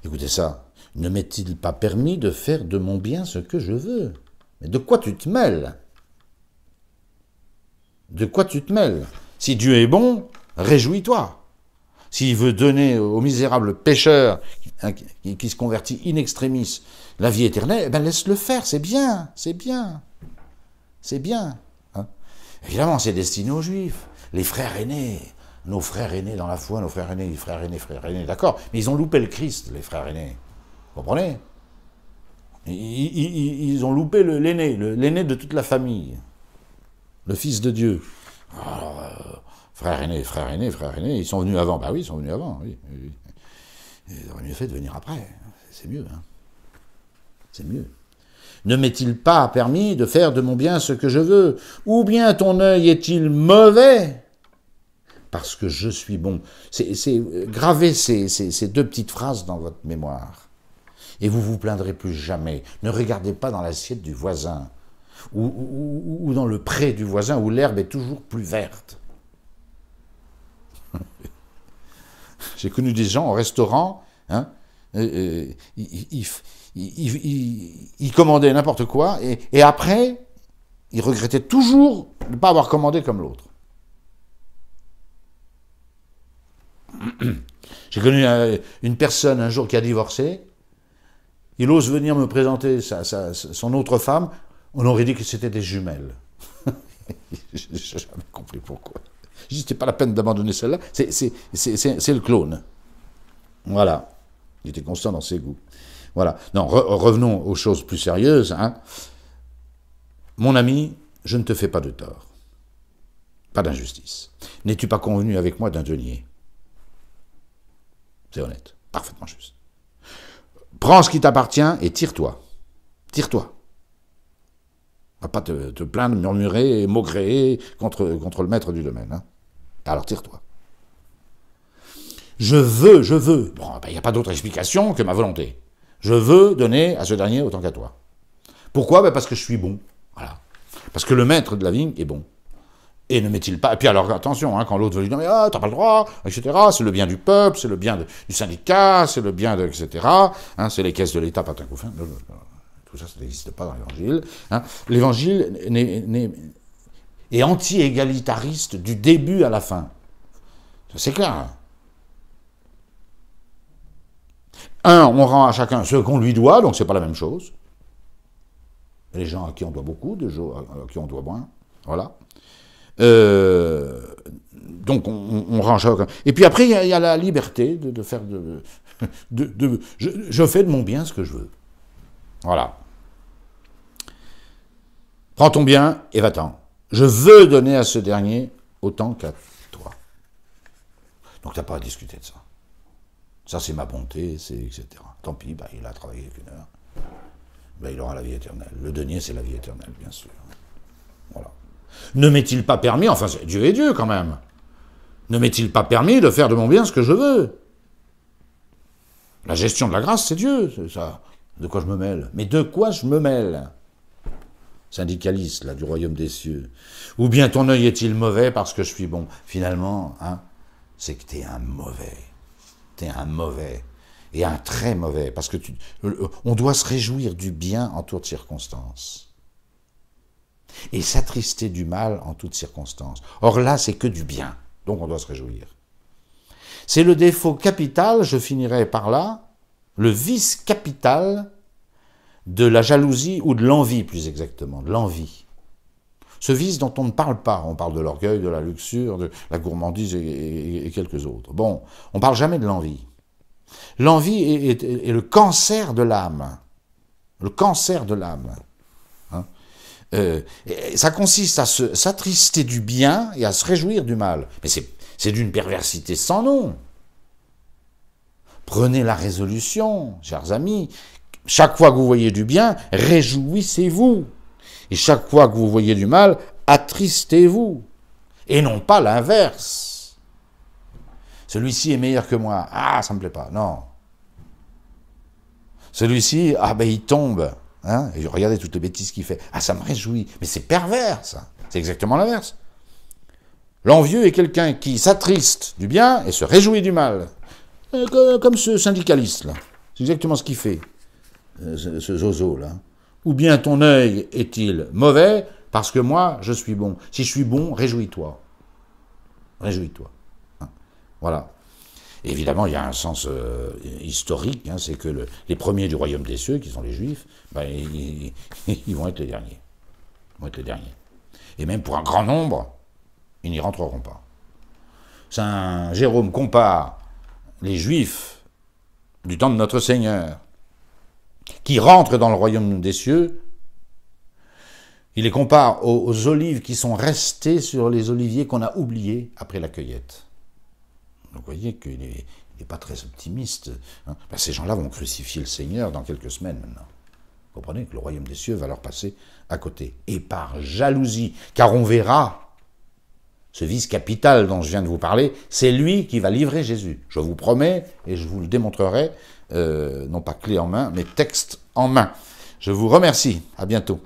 Écoutez ça. Ne m'est-il pas permis de faire de mon bien ce que je veux? Mais de quoi tu te mêles? De quoi tu te mêles? Si Dieu est bon, réjouis-toi. S'il veut donner aux misérables pécheurs qui se convertit in extremis la vie éternelle, eh ben laisse-le faire, c'est bien, c'est bien. C'est bien. Hein. Évidemment, c'est destiné aux Juifs, les frères aînés, nos frères aînés dans la foi, nos frères aînés, d'accord, mais ils ont loupé le Christ, les frères aînés. Vous comprenez? Ils ont loupé l'aîné de toute la famille, le Fils de Dieu. Alors, frères aînés, ils sont venus avant. Bah oui, ils sont venus avant, oui. Ils auraient mieux fait de venir après. C'est mieux, hein. C'est mieux. Ne m'est-il pas permis de faire de mon bien ce que je veux? Ou bien ton œil est-il mauvais? Parce que je suis bon. Gravez ces deux petites phrases dans votre mémoire. Et vous vous plaindrez plus jamais. Ne regardez pas dans l'assiette du voisin, ou dans le pré du voisin, où l'herbe est toujours plus verte. J'ai connu des gens au restaurant, hein, ils commandaient n'importe quoi, et après, ils regrettaient toujours de ne pas avoir commandé comme l'autre. J'ai connu une personne un jour qui a divorcé, il ose venir me présenter son autre femme, on aurait dit que c'était des jumelles. Je n'ai jamais compris pourquoi. Je dis, c'était pas la peine d'abandonner celle-là, c'est le clone. Voilà. Il était constant dans ses goûts. Voilà. Non, revenons aux choses plus sérieuses. Hein. Mon ami, je ne te fais pas de tort. Pas d'injustice. N'es-tu pas convenu avec moi d'un denier? C'est honnête. Parfaitement juste. Prends ce qui t'appartient et tire-toi. Tire-toi. On va pas te plaindre, murmurer, maugréer contre le maître du domaine. Hein. Alors tire-toi. Je veux. Bon, il n'y a pas d'autre explication que ma volonté. Je veux donner à ce dernier autant qu'à toi. Pourquoi? Parce que je suis bon. Voilà. Parce que le maître de la vigne est bon. Et ne met-il pas... Et puis alors, attention, hein, quand l'autre veut lui dire « Mais t'as pas le droit, etc. » C'est le bien du peuple, c'est le bien du syndicat, c'est le bien de... etc. Hein, c'est les caisses de l'État, patin couffin. Tout ça, ça n'existe pas dans l'Évangile. Hein. L'Évangile est anti-égalitariste du début à la fin. C'est clair. Hein. On rend à chacun ce qu'on lui doit, donc c'est pas la même chose. Les gens à qui on doit beaucoup, des gens à qui on doit moins. Voilà. Donc on rend chacun. Et puis après, il y a la liberté de faire je fais de mon bien ce que je veux. Voilà. Prends ton bien et va-t'en. Je veux donner à ce dernier autant qu'à toi. Donc tu n'as pas à discuter de ça. Ça, c'est ma bonté, c'est etc. Tant pis, il a travaillé qu'une heure. Il aura la vie éternelle. Le denier, c'est la vie éternelle, bien sûr. Voilà. Ne m'est-il pas permis, enfin, Dieu est Dieu quand même, ne m'est-il pas permis de faire de mon bien ce que je veux? La gestion de la grâce, c'est Dieu, c'est ça. De quoi je me mêle? Mais de quoi je me mêle? Syndicaliste, là, du royaume des cieux. Ou bien ton œil est-il mauvais parce que je suis bon? Finalement, hein, c'est que t'es un mauvais. T'es un mauvais. et un très mauvais, parce que on doit se réjouir du bien en toutes circonstances, et s'attrister du mal en toutes circonstances. Or là, c'est que du bien, donc on doit se réjouir. C'est le défaut capital, je finirai par là, le vice capital de la jalousie, ou de l'envie plus exactement, de l'envie. Ce vice dont on ne parle pas, on parle de l'orgueil, de la luxure, de la gourmandise et quelques autres. Bon, on ne parle jamais de l'envie. L'envie est le cancer de l'âme. Le cancer de l'âme. Hein, ça consiste à s'attrister du bien et à se réjouir du mal. Mais c'est d'une perversité sans nom. Prenez la résolution, chers amis. Chaque fois que vous voyez du bien, réjouissez-vous. Et chaque fois que vous voyez du mal, attristez-vous. Et non pas l'inverse. Celui-ci est meilleur que moi. Ah, ça me plaît pas. Non. Celui-ci, ah ben il tombe. Hein, et regardez toutes les bêtises qu'il fait. Ah, ça me réjouit. Mais c'est pervers, ça. C'est exactement l'inverse. L'envieux est quelqu'un qui s'attriste du bien et se réjouit du mal. Comme ce syndicaliste-là. C'est exactement ce qu'il fait, ce zozo-là. Ou bien ton œil est-il mauvais parce que moi, je suis bon. Si je suis bon, réjouis-toi. Réjouis-toi. Hein, voilà. Et évidemment, il y a un sens historique, hein, c'est que les premiers du royaume des cieux, qui sont les Juifs, ben, ils vont être les derniers. Ils vont être les derniers. Et même pour un grand nombre, ils n'y rentreront pas. Saint Jérôme compare les Juifs du temps de notre Seigneur, qui rentrent dans le royaume des cieux, il les compare aux olives qui sont restées sur les oliviers qu'on a oubliés après la cueillette. Donc vous voyez qu'il n'est pas très optimiste. Hein. Ben, ces gens-là vont crucifier le Seigneur dans quelques semaines maintenant. Vous comprenez que le royaume des cieux va leur passer à côté. Et par jalousie, car on verra, ce vice capital dont je viens de vous parler, c'est lui qui va livrer Jésus. Je vous promets, et je vous le démontrerai, non pas clé en main, mais texte en main. Je vous remercie. À bientôt.